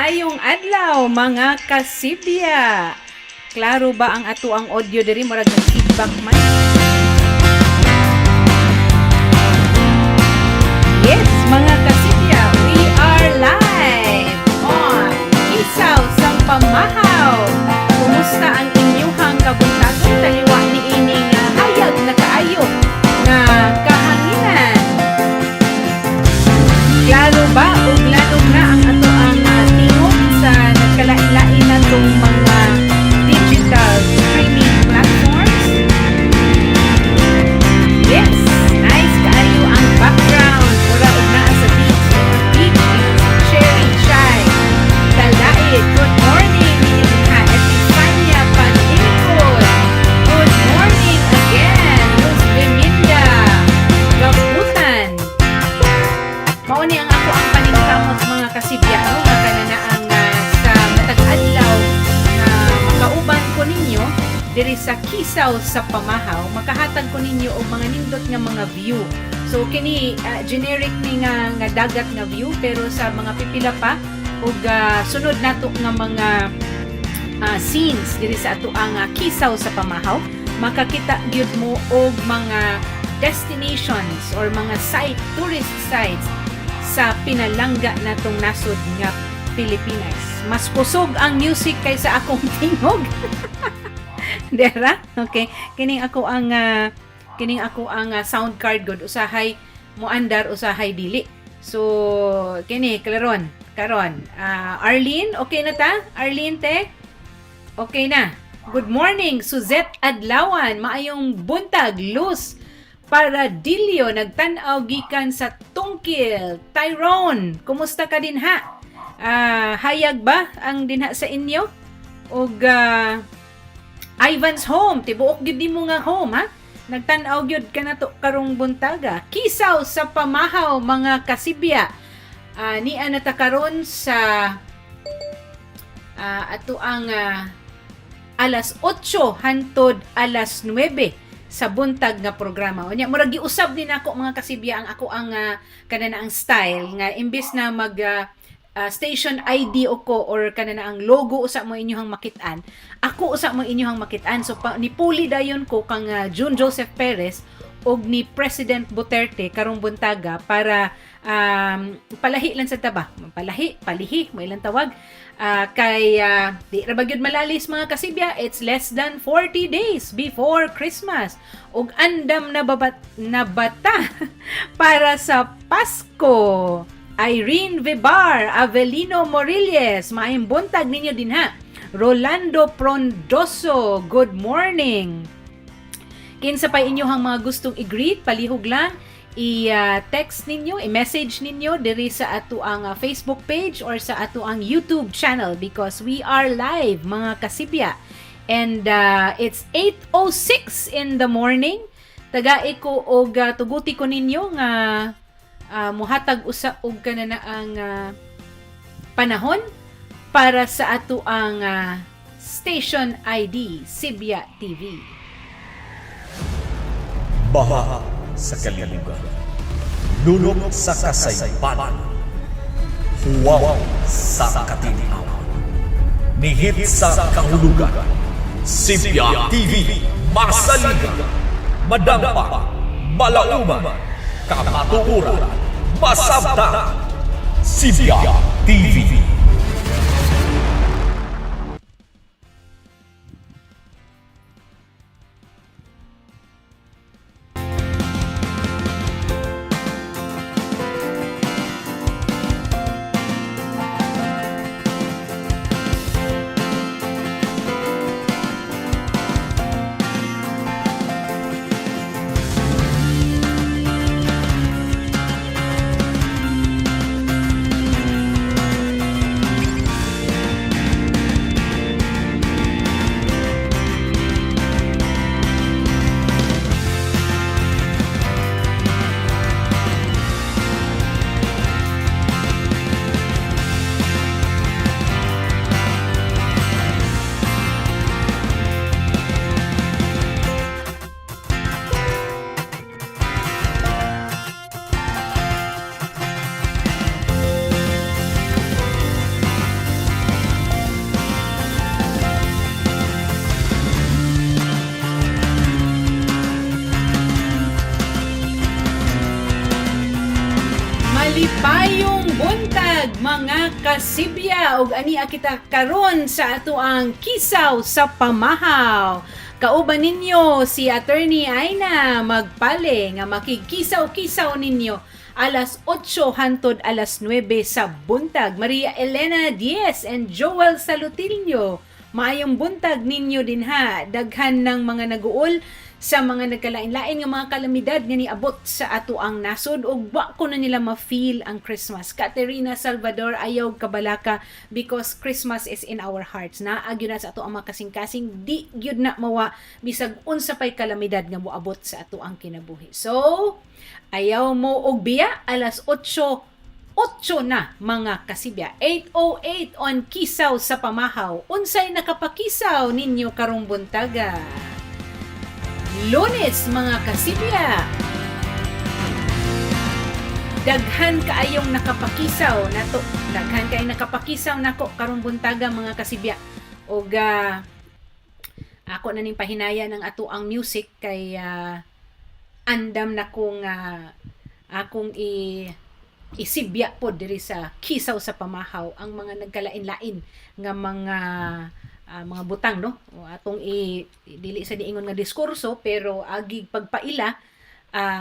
Maayong adlaw mga kasibya. Klaro ba ang ato ang audio diri murag feedback man? Yes, mga kasibya, we are live on Isaw sa Pamahaw. Kumusta ang inyong kabuntagon? Taliwa ni ining hayag na kaayo na kahanginan. Klaro ba o lalo na ang ato ang tingog sa nagkalain-lain na itong mga digital streaming platforms? Yes, nice kaayo ang background. Mura og naa sa beach, cherry chai. Dalaid, good morning. Minimha, Epifania Patingkod. Good morning again, Luz Beminda. Gabutan. Mauni ang ako ang paningkamot mga kasibya, no? Makananaang sa matag adlaw na makauban ko ninyo diri sa Kisaw sa Pamahaw, makahatag ko ninyo og mga nindot nga mga view. So kini generic ni nga dagat nga view, pero sa mga pipila pa og sunod nato nga mga scenes diri sa ato ang Kisaw sa Pamahaw, makakita gyud mo og mga destinations or mga tourist sites sa pinalangga natong nasod nga Pilipinas. Mas kusog ang music kaysa akong tingog. Dera? Okay. Kining ako ang sound card god usahay moandar usahay dili. So kini karon. Arlene, okay na ta? Arlene te? Okay na. Good morning, Suzette Adlawan. Maayong buntag, Luz Paradilio, nagtanaw gikan sa Tungkil. Tyrone, kumusta ka din ha? Hayag ba ang dinha sa inyo? Og Ivan's home, tibuok gyud nimo nga home ha? Nagtanaw gyud ka na to karong buntaga. Kisaw sa Pamahaw mga kasibya. Niya na ta karon sa ato ang alas 8 hantod alas 9 sa buntag nga programa. Unya murag giusab din ako mga kasibya ang ako ang kananaang style nga imbes na mag station ID o ko or kananaang logo usa mo inyohang makitaan. Ako usa mo inyohang makitaan. So nipuli dayon ko kang June Joseph Perez og ni President Duterte karong buntaga para palahi lang sa taba. Palihi mo ilang tawag. Kay di ra ba gyud malalis mga kasibya, it's less than 40 days before Christmas ug andam na bata para sa Pasko. Irene Vibar, Avelino Morilles, maayong buntag ninyo din ha. Rolando Prondoso, good morning. Kinsa pa inyohang mga gustong i-greet, palihog lang, i-text ninyo, i-message ninyo diri sa ato ang Facebook page or sa ato ang YouTube channel because we are live mga kasibya. And it's 8:06 in the morning. Tagai ko og tuguti ko ninyo nga muhatag usa og kananaang panahon para sa ato ang station ID Sibya TV. Baha sa kalibugan, lunok sa kasaypanan, huwaw sa katinawan, nihit sa kahulugan. Sibya TV, masaligan, madampa, malauman, kamatuuran, masabta. Sibya TV. Maayong buntag mga kasibya ug ani kita karon sa ato ang Kisaw sa Pamahaw. Kauban ninyo si Attorney Aina Magpale nga makigkisaw-kisaw ninyo alas 8 hantod alas 9 sa buntag. Maria Elena Diaz and Joel Salutilio. Maayong buntag ninyo din ha. Daghan ng mga naguol sa mga nagkalain-lain nga mga kalamidad nga niabot sa ato ang nasod ug wa ko na nila ma-feel ang Christmas. Caterina Salvador ayaw kabalaka because Christmas is in our hearts. Naagyo na sa ato ang mga kasing-kasing di gyud na mawa bisag unsa pay kalamidad nga moabot sa ato ang kinabuhi. So, ayaw mo og biya alas 8 na mga kasibya. 8:08 on Kisaw sa Pamahaw. Unsay nakapakisaw ninyo karong buntaga? Lunes mga kasibya. Daghan kaayong nakapakisaw nato. Daghan kay nakapakisaw nako karong buntaga mga kasibya. Og ako na ning pahinaya ng ato ang music kay andam na kong akong isibya po diri sa Kisaw sa Pamahaw ang mga nagkalain-lain nga mga butang no o atong dili sa diingon nga diskurso pero agig pagpaila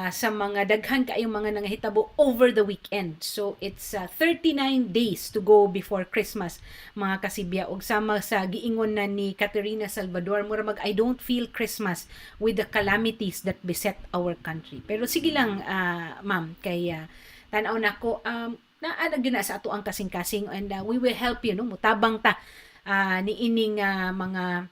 sa mga daghan kaayong mga nangahitabo over the weekend. So it's 39 days to go before Christmas mga kasibya ug sama sa giingon na ni Caterina Salvador mura mag I don't feel Christmas with the calamities that beset our country. Pero sige lang ma'am kay tan-aw nako naa gyud na sa ato ang kasing-kasing and we will help you no mutabang ta niining mga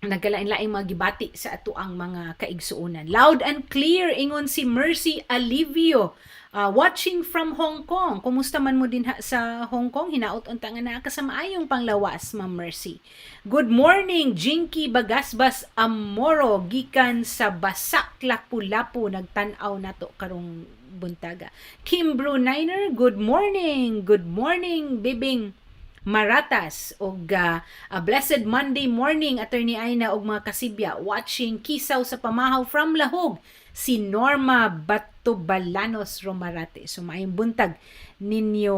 nagkalain-laing mga gibati sa ato ang mga kaigsuonan. Loud and clear ingon si Mercy Alivio watching from Hong Kong. Kumusta man mo din sa Hong Kong? Hinaot unta nga naa ka sa maayong panglawas, Ma'am Mercy. Good morning, Jinky Bagasbas Amoro gikan sa Basak Lapu-Lapu nagtan-aw nato karong buntaga. Kim Bruniner, good morning. Good morning, Bibing Maratas og a blessed Monday morning Attorney Aina og mga kasibya watching Kisaw sa Pamahaw from Lahog si Norma Batubalanos Romarate. So maayong buntag ninyo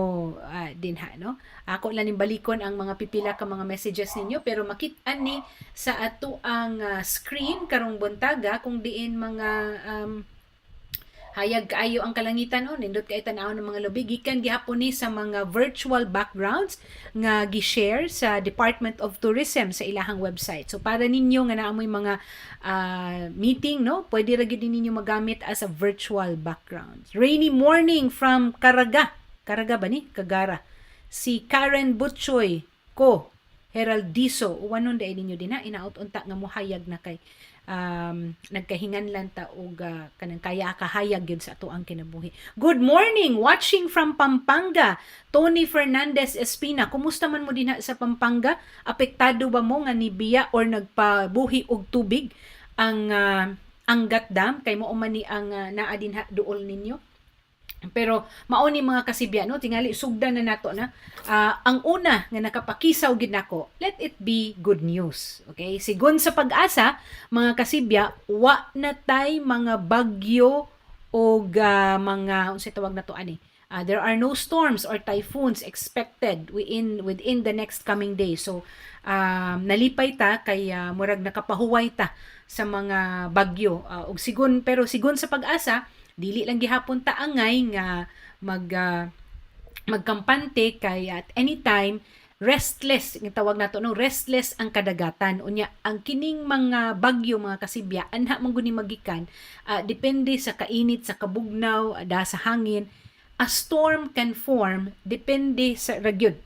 din ha no. Ako lang ning balikon ang mga pipila ka mga messages ninyo pero makit-an ni sa ato ang screen karong buntaga kung diin mga hayag kaayo ang kalangitan nindot kay tan-aw ng mga lubig gikan gihapon ni sa mga virtual backgrounds nga gi-share sa Department of Tourism sa ilahang website. So para ninyo nga naamoy mga meeting no, pwede ra gyud ninyo magamit as a virtual background. Rainy morning from Caraga. Caraga ba ni? Cagara. Si Karen Butchoy ko Heraldiso uwanon dai ninyo din ha inaot unta nga mohayag na kay nagkahinganlan ta og kanang kaya kahayag yun sa ato ang kinabuhi. Good morning, watching from Pampanga, Tony Fernandez Espina. Kumusta man mo din sa Pampanga? Apektado ba mo nga ni biya or nagpabuhi og tubig ang Angat Dam kay mo man ni ang naa din duol ninyo? Pero mauni mga kasibya no tingali sugdan na nato na ang una nga nakapakisaw gid nako, let it be good news. Okay, sigon sa Pag-asa mga kasibya wa na tay mga bagyo o mga unsay tawag nato ani there are no storms or typhoons expected within the next coming days. So nalipay ta kay murag nakapahuway ta sa mga bagyo ug sigon sa Pag-asa dili lang gihapon ta angay nga magkampante kay at anytime restless ang tawag nato no restless ang kadagatan unya ang kining mga bagyo mga kasibya anha man gud ni magikan depende sa kainit sa kabugnaw sa hangin. A storm can form depende sa ragyod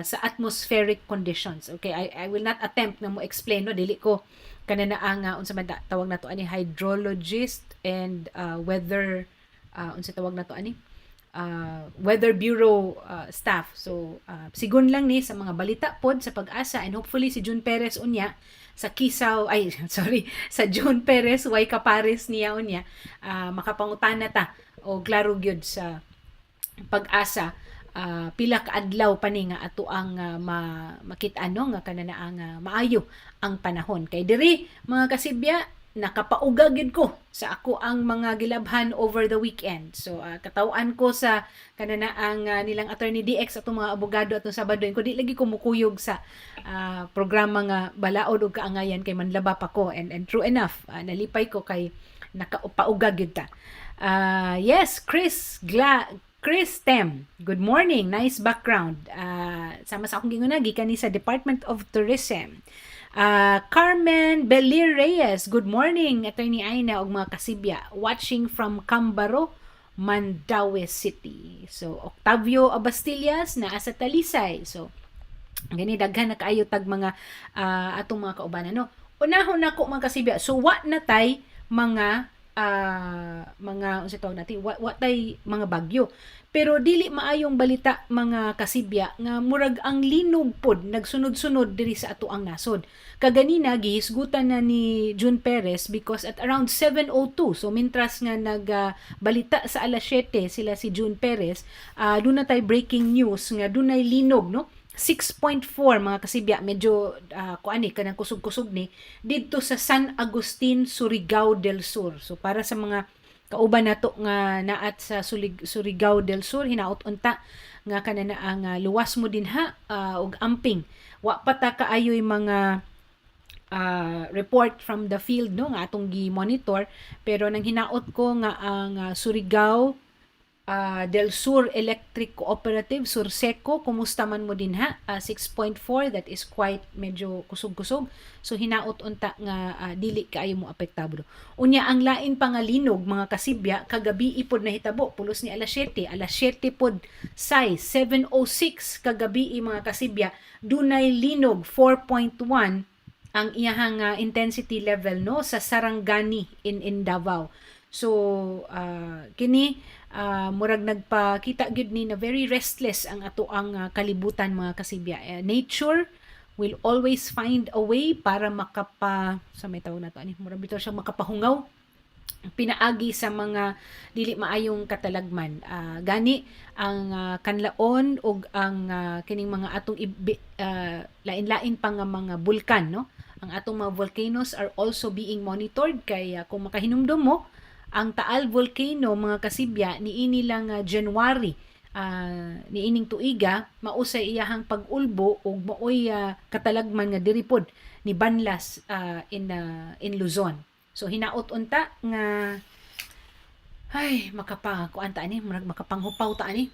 sa atmospheric conditions. Okay, I will not attempt na mo explain no dili ko kanana ang unsa man tawag nato ani hydrologist and weather unsa tawag nato ani Weather Bureau staff. So sigon lang ni sa mga balita pod sa Pag-asa and hopefully si June Perez unya sa Kisaw sa June Perez way kapares niya unya makapangutana ta o klaro gyud sa Pag-asa pila ka adlaw pa ni nga ato ang makit-ano nga kanana ang maayo ang panahon kay diri mga kasibya nakapauga gyud ko sa ako ang mga gilabhan over the weekend. So katawan ko sa kanana ang nilang attorney DX atong mga abogado atong Sabado ko di lagi ko mukuyog sa programa nga balaod og kaangayan kay manlaba pa ko, and true enough nalipay ko kay nakapauga gyud ta. Yes, Chris Tem, good morning, nice background. Sama sa akong gingon gikan ni sa Department of Tourism. Carmen Belir Reyes, good morning, Attorney Aina og mga kasibya, watching from Cambaro, Mandaue City. So, Octavio Abastillas na sa Talisay. So, gani daghan na kaayo tag mga atong mga kaubanan, no. Unahon nako mga kasibya. So, wa na tay mga unsa tawag natin, what tay mga bagyo, pero dili maayong balita mga kasibya nga murag ang linog pod nagsunod-sunod diri sa ato ang nasod. Kaganina gihisgutan na ni June Perez because at around 7:02, so mintras nga balita sa alas 7 sila si June Perez, doon na tay breaking news nga dunay linog, no. 6.4 mga kasibya, medyo kuani kanang kusog-kusog ni didto sa San Agustin, Surigao del Sur. So para sa mga kauban nato nga naat sa Surigao del Sur, hinaot unta nga kanana ang luwas mo dinha og amping. Wa pa ta kaayoy mga report from the field, no, nga atong gi-monitor, pero nang hinaot ko nga ang Surigao del Sur Electric Cooperative, Surseco, kumusta man mo din ha? 6.4, that is quite medyo kusog-kusog. So hinaot unta nga dili kaayo mo apektado. Unya ang lain pa nga linog mga kasibya kagabi ipod nahitabo pulos ni alas 7 pod say 7:06 kagabi mga kasibya dunay linog 4.1 ang iyahang intensity level, no, sa Sarangani in Davao. So kini murag nagpakita gyud ni na very restless ang ato ang kalibutan mga kasibya. Nature will always find a way para sa may tawag nato ani murag bitaw siya makapahungaw pinaagi sa mga dili maayong katalagman. Gani ang kanlaon og ang kining mga atong lain-lain pa nga mga bulkan, no. Ang atong mga volcanoes are also being monitored kay kung makahinumdum mo ang Taal Volcano mga kasibya niini lang January niining tuiga mausay iyahang pag-ulbo ug maoy katalagman nga diri pod ni Banlas in Luzon. So hinaot unta nga kuan ta ani murag makapanghupaw ta ani,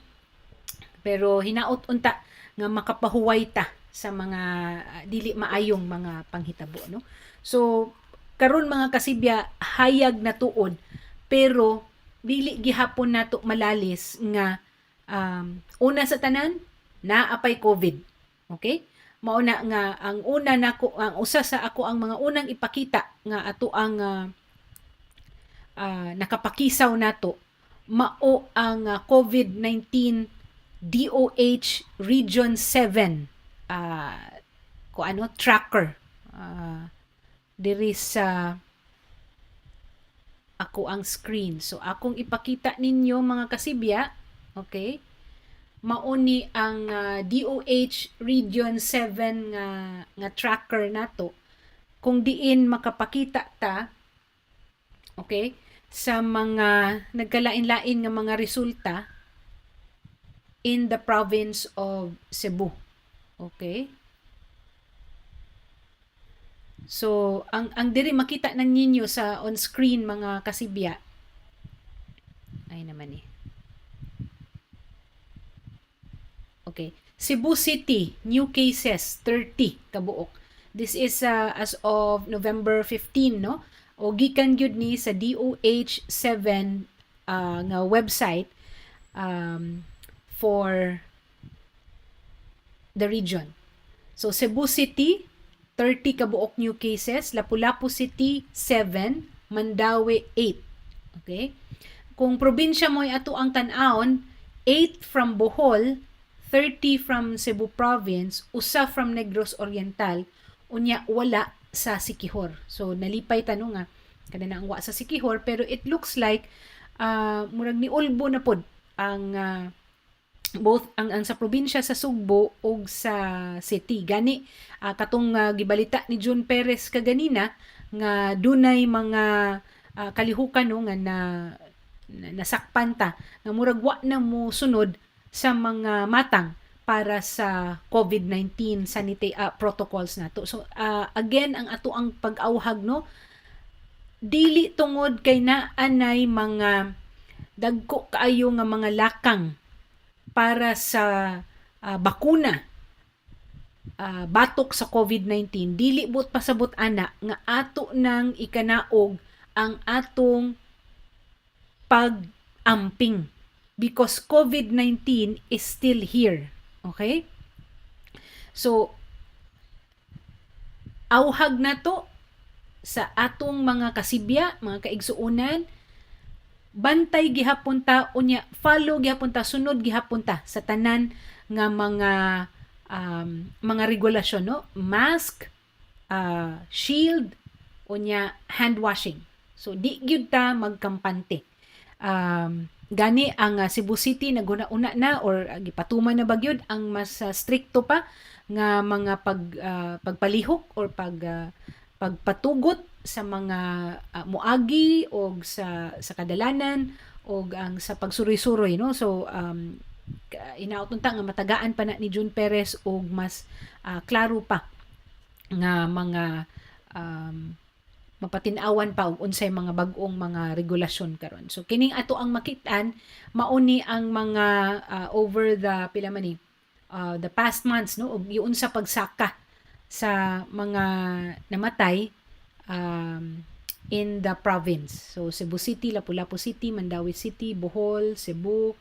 pero hinaot unta nga makapahuway ta sa mga dili maayong mga panghitabo, no. So karon mga kasibya hayag na tuod, pero dili gihapon nato malalis nga una sa tanan naapay COVID. Okay? Mauna nga ang una nako ang usa sa ako ang mga unang ipakita nga ato ang nakapakisaw nato mao ang COVID-19 DOH Region 7 tracker diri sa ako ang screen. So akong ipakita ninyo mga kasibya, okay? Mauni ang DOH Region 7 nga tracker nato kung diin makapakita ta, okay, sa mga nagkalain-lain nga mga resulta in the province of Cebu. Okay? So, ang diri makita nang ninyo sa on screen mga kasibya. Ay naman eh. Okay. Cebu City, new cases 30 kabuok. This is as of November 15, no? O gikan gyud ni sa DOH 7 nga website for the region. So Cebu City 30 kabuok new cases, Lapu-Lapu City 7, Mandaue 8. Okay? Kung probinsya mo ato ang tan-awon, 8 from Bohol, 30 from Cebu Province, usa from Negros Oriental, unya wala sa Siquijor. So nalipay tanong nga kada na ang wa sa Siquijor, pero it looks like murag ni ulbo na pod ang both ang sa probinsya sa Sugbo ug sa city. Gani katong gibalita ni June Perez kaganina nga dunay mga kalihukan no nga nasakpan ta nga murag wa na mo sunod sa mga matang para sa COVID-19 protocols nato. So again ang ato ang pag-awhag no, dili tungod kay naanay mga dagko kaayo nga mga lakang para sa bakuna batok sa COVID-19, dili but pasabot ana nga ato nang ikanaog ang atong pag-amping because COVID-19 is still here. Okay? So, awhag na to sa atong mga kasibya, mga kaigsuunan, bantay gihapon ta, unya follow gihapon ta, sunod gihapon ta sa tanan nga mga regulasyon, no? Mask, shield, unya hand washing. So, di gyud ta magkampante. Gani ang Cebu City naguna-una na or gipatuman na bagyod ang mas stricto pa nga mga pagpalihok or pagpatugot sa mga muagi o sa kadalanan o ang sa pagsuroy-suroy, no? So inauton ta nga matagaan pa na ni June Perez og mas klaro pa nga mga mapatin-awan pa og unsay mga bag-ong mga regulasyon karon. So kining ato ang makit-an mauni ang mga over the the past months, no, og yun sa pagsaka sa mga namatay in the province. So Cebu City, Lapu-Lapu City, Mandawi City, Bohol, Cebu,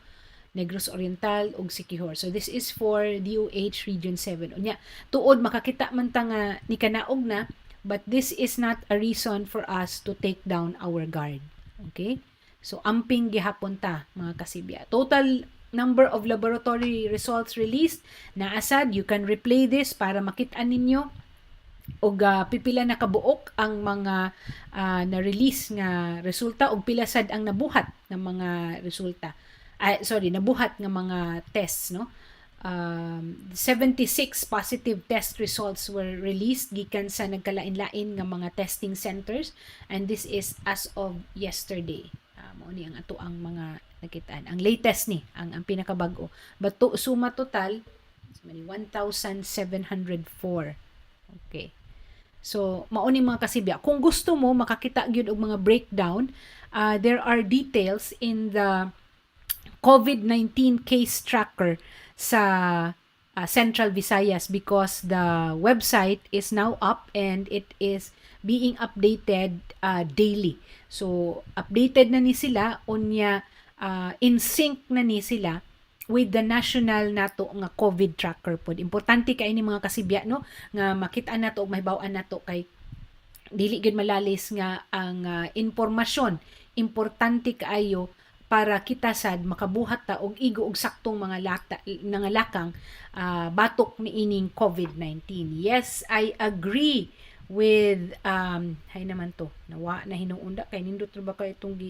Negros Oriental ug Siquijor. So this is for DOH Region 7. Unya tuod makakita man ta nga ni kanaog na, but this is not a reason for us to take down our guard. Okay? So, amping gihapon ta, mga kasibya. Total number of laboratory results released na asad. You can replay this para makita ninyo og pipila na kabuok ang mga na-release nga resulta og pila sad ang nabuhat ng mga resulta. Nabuhat nga mga tests, no? 76 positive test results were released gikan sa nagkalain-lain nga mga testing centers, and this is as of yesterday. Mao ni ang ato ang mga nakitaan. Ang latest ni, ang pinakabag-o. But suma total 1,704. Okay. So mao ni mga kasibya. Kung gusto mo makakita gyud og mga breakdown, there are details in the COVID-19 case tracker sa Central Visayas because the website is now up and it is being updated daily. So updated na ni sila, unya in sync na ni sila with the national nato nga COVID tracker pod. Importante kay ni mga kasibya, no, nga makita nato og mahibaw-an nato kay dili gid malalis nga ang impormasyon importante kaayo para kita sad makabuhat ta og igo og saktong mga lakang batok ni ining COVID-19. Yes, I agree with hay naman to nawa na hinuunda kay nindot ra ba kay itong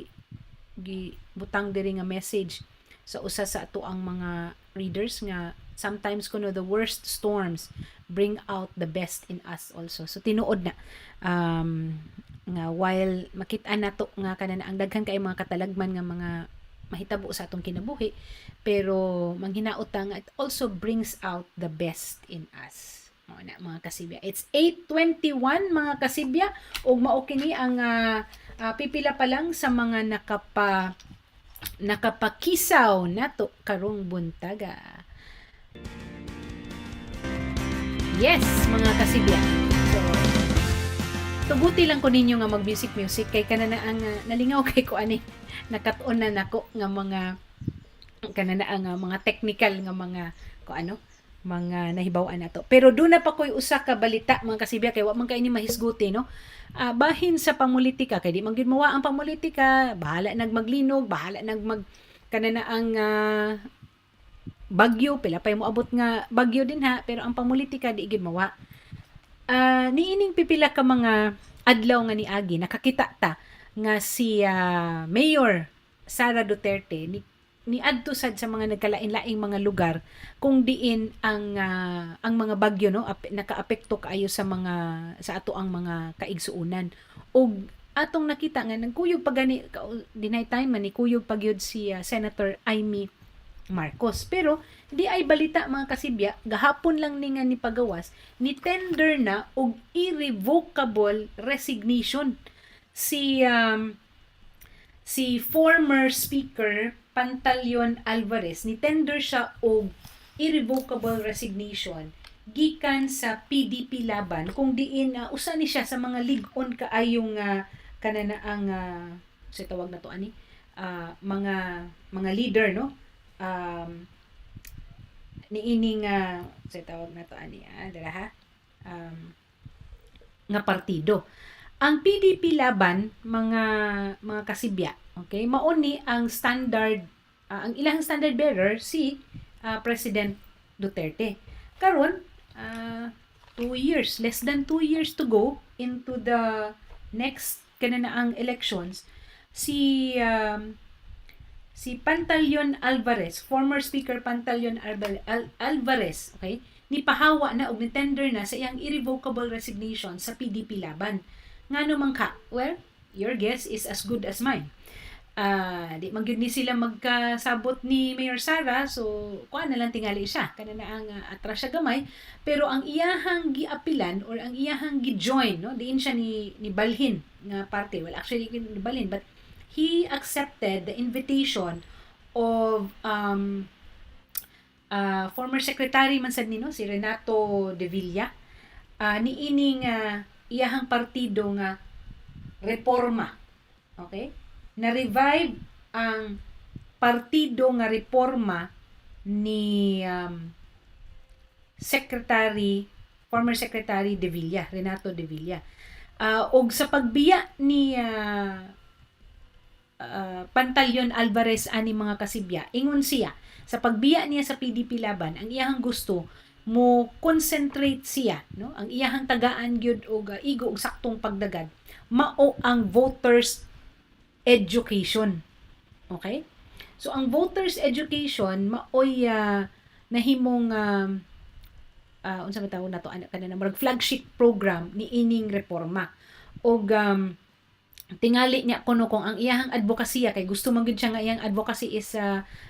gi butang diri nga message sa usa sa ato ang mga readers nga sometimes kuno the worst storms bring out the best in us also. So tinuod na nga while makita nato nga kanana ang daghan kay mga katalagman nga mga mahitabo sa atong kinabuhi, pero manghinaot nga it also brings out the best in us. Mao na mga kasibya. It's 8:21 mga kasibya ug mao kini ang pipila pa lang sa mga nakapakisaw nato karong buntaga. Yes, mga kasibya. So, tuguti lang ko ninyo nga mag-music kay kanana ang nalingaw kay ko ani nakatuon na nako nga mga kanana ang mga technical nga mga mga nahibaw-an nato. Pero do na pa koy usa ka balita mga kasibya kay wa man kay ni mahisguti, no. Bahin sa pamulitika kay di man gyud mawa ang pamulitika, bahala nagmaglinog, bahala kanana ang bagyo, pila pay moabot nga bagyo din ha, pero ang pamulitika di gyud mawa. Niining pipila ka mga adlaw nga niagi nakakita ta nga si Mayor Sara Duterte ni adto sad sa mga nagkalain-laing mga lugar kung diin ang mga bagyo, no, nakaapekto kaayo sa ato ang mga kaigsuunan og atong nakita nga nagkuyog pa gani dinay time man ni kuyog pagyud si Senator Amy Marcos. Pero di ay balita mga kasibya, gahapon lang ni nga ni pagawas ni tender na og irrevocable resignation si former speaker Pantaleon Alvarez, ni tender siya og irrevocable resignation gikan sa PDP laban kung diin usa ni siya sa mga lig-on kaayong kananaang sa tawag na to ani mga leader no niining sa tawag na to ani dala ha nga partido. Ang PDP laban mga kasibya, okay, mao ni ang standard ang ilang standard bearer si President Duterte. Karon 2 years, less than 2 years to go into the next kananaang elections, si Pantaleon Alvarez, former speaker Pantaleon Alvarez, okay, ni pahawa na og ni tender na sa iyang irrevocable resignation sa PDP laban. Ngano man ka? Well, your guess is as good as mine. Di man gyud ni sila magkasabot ni Mayor Sara, so kuan na lang tingali siya kanana ang atras siya gamay, pero ang iyahang giapilan or ang iyahang gi-join no, diin siya ni balhin nga parte, well actually ni balhin, but he accepted the invitation of former secretary man sad nino si Renato de Villa, niining iyahang partido nga Reforma, okay, na-revive ang partido nga Reforma ni former Secretary de Villa, Renato de Villa. Og sa pagbiya ni Pantaleon Alvarez ani mga kasibya, ingon siya, sa pagbiya niya sa PDP laban, ang iyahang gusto mo concentrate siya, no? Ang iyahang tagaan gyud og igo og saktong pagdagad mao ang voters education. Okay? So, ang voters education, maoy nahimong, unsa ba tawag na to, kanina, flagship program ni ining Reforma. O, tingali niya kuno kung ang iyahang advokasya, kay gusto man gud siya nga iyang advocacy is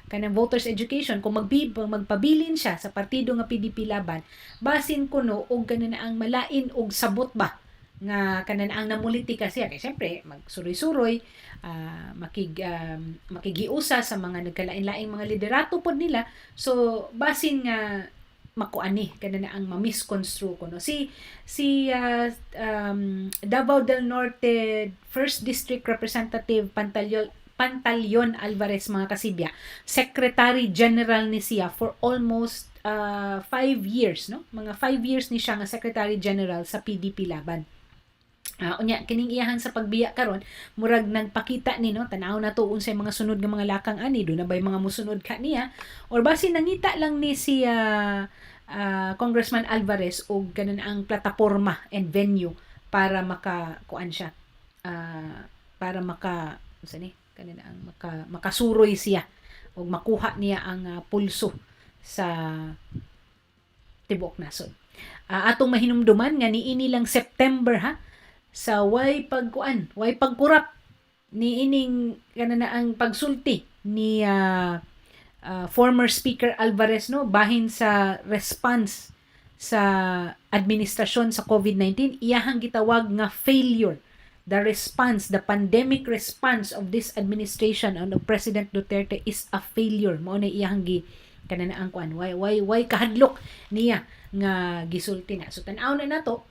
kanang voters education, kung magpabilin siya sa partido nga PDP laban, basin kuno og kanina ang malain og sabot ba nga kanan ang namulitika siya, kay syempre magsuroy-suroy, makigiusa sa mga nagkalain-laing mga liderato pod nila, so basin nga makuani kanan ang ma-misconstrue kuno si Davao del Norte 1st District Representative Pantaleon Alvarez mga kasibya, Secretary General ni siya for almost 5 years, no, mga 5 years ni siya nga Secretary General sa PDP laban. Unya kining iyahan sa pagbiya karon murag nagpakita ni no, tanaw na to unsay mga sunod nga mga lakang ani, do na bay mga musunod ka niya, or basin nangita lang ni si Congressman Alvarez og kanan ang plataporma and venue para makakuan siya, para unsa ni kanan ang makasuroy siya og makuha niya ang pulso sa tibuok nasod. Atong mahinumduman nga niini lang September ha, sa way pagkurap ni ining kanana ang pagsulti ni former Speaker Alvarez no, bahin sa response sa administrasyon sa COVID-19, iyahang gitawag nga failure. The pandemic response of this administration and of President Duterte is a failure. Mao na iyahang kanana ang kuan, why kahadlok niya nga gisulti na. So tan-aw na nato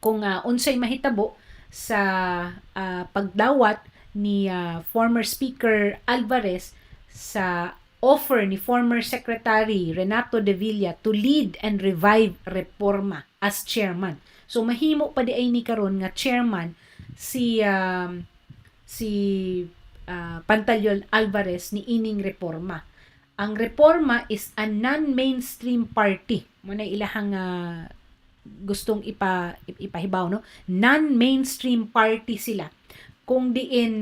kung unsay mahitabo sa pagdawat ni former Speaker Alvarez sa offer ni former Secretary Renato de Villa to lead and revive Reforma as chairman. So mahimo pa di ay ni karon nga chairman si Pantaleon Alvarez ni ining Reforma. Ang Reforma is a non-mainstream party. Muna ilahang gustong ipahibaw no, non-mainstream party sila kung diin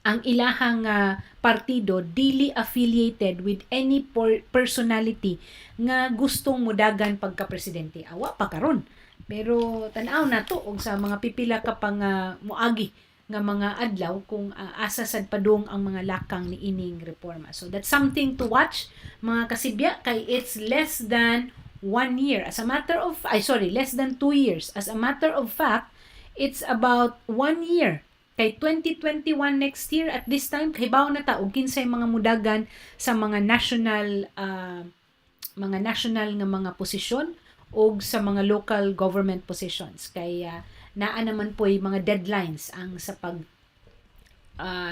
ang ilahang partido dili affiliated with any personality nga gustong mudagan pagka-presidente. Awa pa karon Pero tan-aw na to og sa mga pipila ka pang muagi nga mga adlaw kung asa sad padung ang mga lakang ni ining reforma. So that's something to watch mga kasibya, kay it's less than 1 year. As a matter of less than 2 years. As a matter of fact, it's about 1 year. Kay 2021 next year at this time kahibaw na ta og kinsay mga mudagan sa mga national nga mga posisyon o sa mga local government positions. Kaya naa naman po yung mga deadlines ang sa pag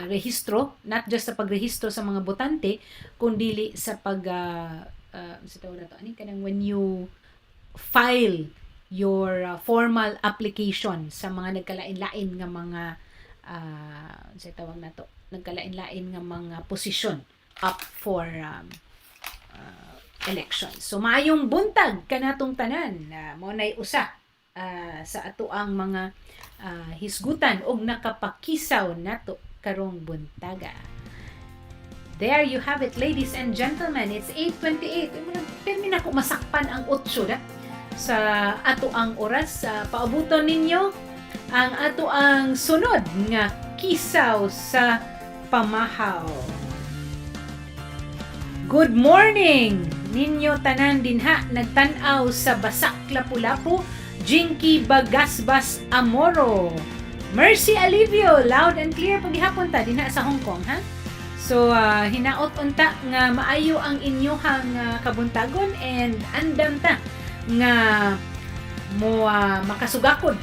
rehistro, not just sa pagrehistro sa mga botante, kundi sa pag sa tawag na to, when you file your formal application sa mga nagkalain-lain nga mga sa tawag na to, nagkalain-lain nga mga posisyon up for elections. So maayong buntag kanatong tanan mo nay usa sa ato ang mga hisgutan og nakapakisaw nato karong buntaga. There you have it, ladies and gentlemen. It's 8:28. Termina ko masakpan ang 8 da sa ato ang oras. Paabuton ninyo ang ato ang sunod nga kisaw sa pamahaw. Good morning ninyo tanan dinha nagtan-aw sa Basak Lapu-Lapu, Jinky Bagasbas Amoro, Mercy Alivio, loud and clear paghihapon ta dinha sa Hong Kong, ha? So hinaot unta nga maayo ang inyohang kabuntagon and andam ta nga mo makasugakod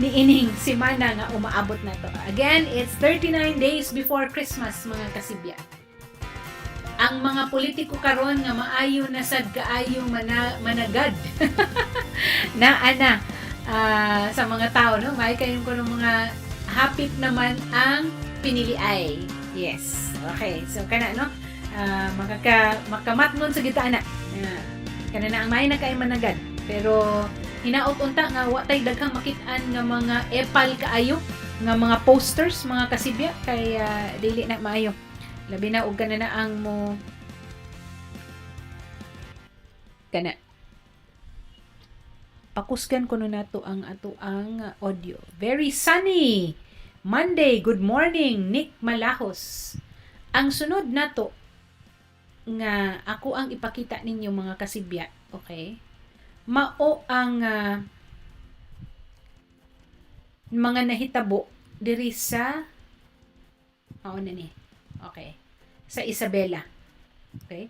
ni ining semana nga umaabot na to. Again, it's 39 days before Christmas mga kasibya. Ang mga politiko karon nga maayo na sad kaayong managad na ana sa mga tao, no? May kayon ko ng mga hapit naman ang piniliay. Yes. Okay. So kana no makamatnon sa gitana. Kana na ang may na kay managad. Pero hinaot unta nga wa tay daghang makit-an nga mga epal kaayo nga mga posters mga kasibya kay dili na maayo. Labi na og kana na ang mo kana pakusgan ko nato ang ato ang audio. Very sunny Monday. Good morning, Nick Malahos. Ang sunod nato nga ako ang ipakita ninyo mga kasibya, okay? Mao ang mga nahitabo diri sa okay, sa Isabela. Okay?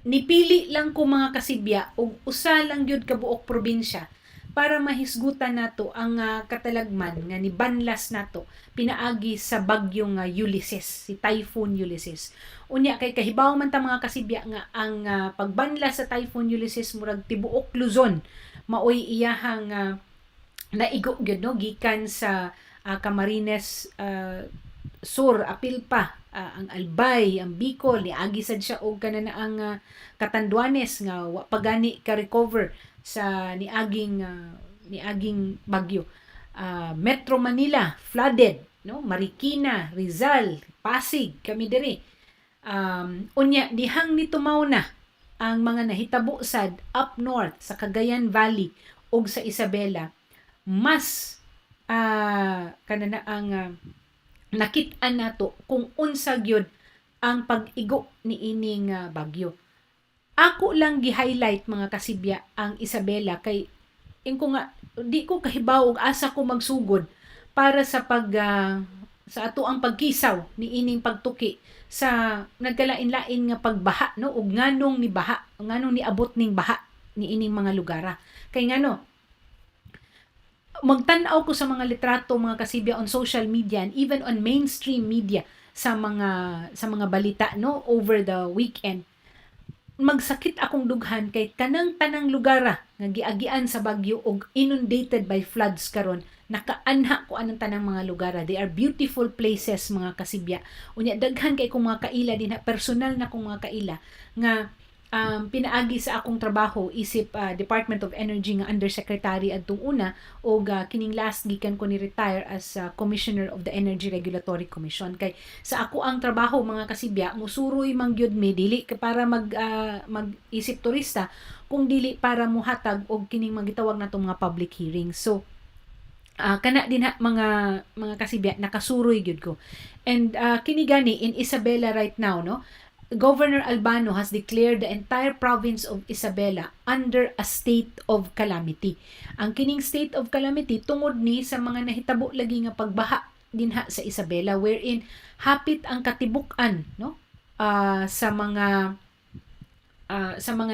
Nipili lang ko mga kasibya og usa lang gyud ka buok probinsya para mahisgutan nato ang katalagman nga ni banlas nato pinaagi sa bagyong Ulysses, si Typhoon Ulysses. Unya kay kahibaw man ta mga kasibya nga ang pagbanlas sa Typhoon Ulysses murag tibuok Luzon maoy iyahang naigo gyud no gikan sa Camarines Sur, apil pa ang Albay, ang Bicol, niagi sad siya og kanana ang Catanduanes nga wa pa gani ka recover sa niaging bagyo. Metro Manila flooded, no? Marikina, Rizal, Pasig, kami diri. Unya dihang nitumaw na ang mga nahitabo sad up north sa Cagayan Valley ug sa Isabela. Mas kanana ang nakit-an nato kung unsa gyud ang pag-igo ni ining bagyo. Ako lang gi-highlight mga kasibya ang Isabela kay ingko nga di ko kahibaw og asa ko magsugod para sa sa ato ang pagkisaw ni ining pagtuki sa nagkalain-lain nga pagbaha, no, ug nganong ni baha, nganong ni abot ning baha ni ining mga lugar. Kay ngano magtan-aw ko sa mga litrato mga kasibya on social media and even on mainstream media sa mga balita, no, over the weekend. Magsakit akong dughan kay tanang lugar nga giagian sa bagyo og inundated by floods karon nakaanha ko anang tanang mga lugar. They are beautiful places mga kasibya. Unya daghan kay kong mga kaila din, personal na kong mga kaila nga pinaagi sa akong trabaho isip Department of Energy nga Undersecretary adtong una o kining last gikan ko ni retire as Commissioner of the Energy Regulatory Commission. Kay sa ako ang trabaho mga kasibya, musuroy man gyud mi dili para mag-isip turista, kung dili para muhatag og kining magitawag natong mga public hearings. So kana din ha mga kasibya, nakasuroy gyud ko. And kini gani in Isabela right now, no, Governor Albano has declared the entire province of Isabela under a state of calamity. Ang kining state of calamity tungod ni sa mga nahitabo lagi nga pagbaha dinha sa Isabela, wherein hapit ang katibuk-an, no, sa mga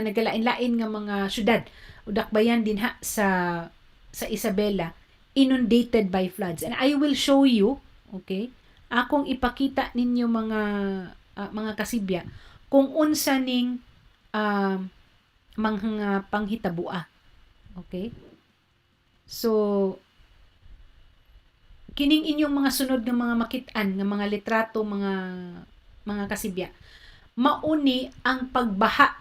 nagalain-lain nga mga syudad o dakbayan dinha sa Isabela inundated by floods. And I will show you, okay, akong ipakita ninyo mga kasibya kung unsa ning mga panghitabua. Okay? So kining inyong mga sunod nga mga makit-an nga mga litrato, mga kasibya, mauni ang pagbaha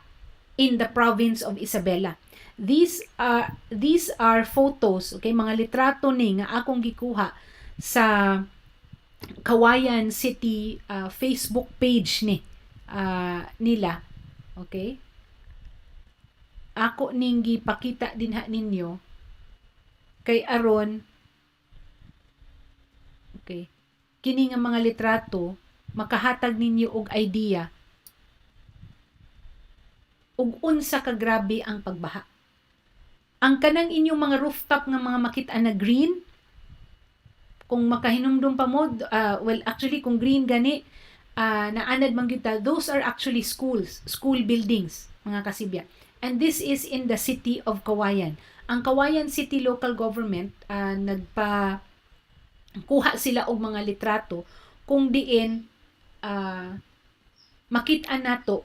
in the province of Isabela. These are photos, okay, mga litrato ni nga akong gikuha sa Kawayan City Facebook page nila. Okay? Ako ning gipakita dinha ninyo kay aron, okay, kini nga mga litrato makahatag ninyo og idea ug unsa ka grabe ang pagbaha. Ang kanang inyong mga rooftop nga mga makit-an na green, kung makahinumdum pa mo, well, actually, kung green gani, naanad man kita, those are actually school buildings, mga kasibya. And this is in the city of Kawayan. Ang Kawayan City Local Government, kuha sila og mga litrato kung diin makita nato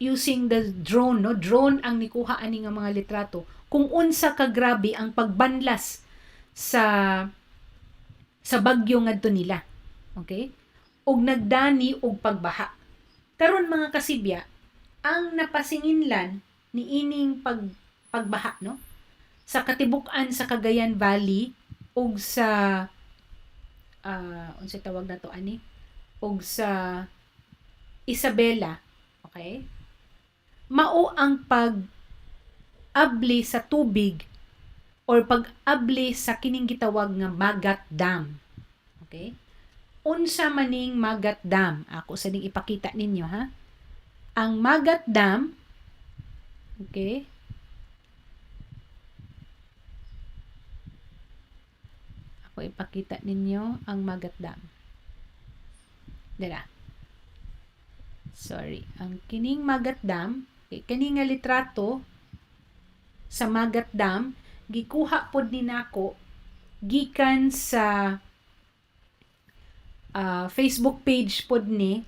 using the drone, no? Drone ang nikuha ani nga mga litrato kung unsa ka grabe ang pagbanlas sa bagyo ngadto nila. Okay? Og nagdani og pagbaha. Karon mga kasibya, ang napasinginlan ni ining pagbaha, no, sa katibuk-an sa Cagayan Valley og sa unsa tawag nato ani, og sa Isabela, okay? Mao ang pag-abli sa tubig or pag-abli sa kining gitawag nga Magat Dam. Okay? Unsa maning Magat Dam? Ako sa ning ipakita ninyo, ha? Ang Magat Dam, okay? Ako ipakita ninyo ang Magat Dam. Dala. Sorry. Ang kining Magat Dam, okay, kining nga litrato sa Magat Dam, gikuha pod ni nako gikan sa Facebook page pod ni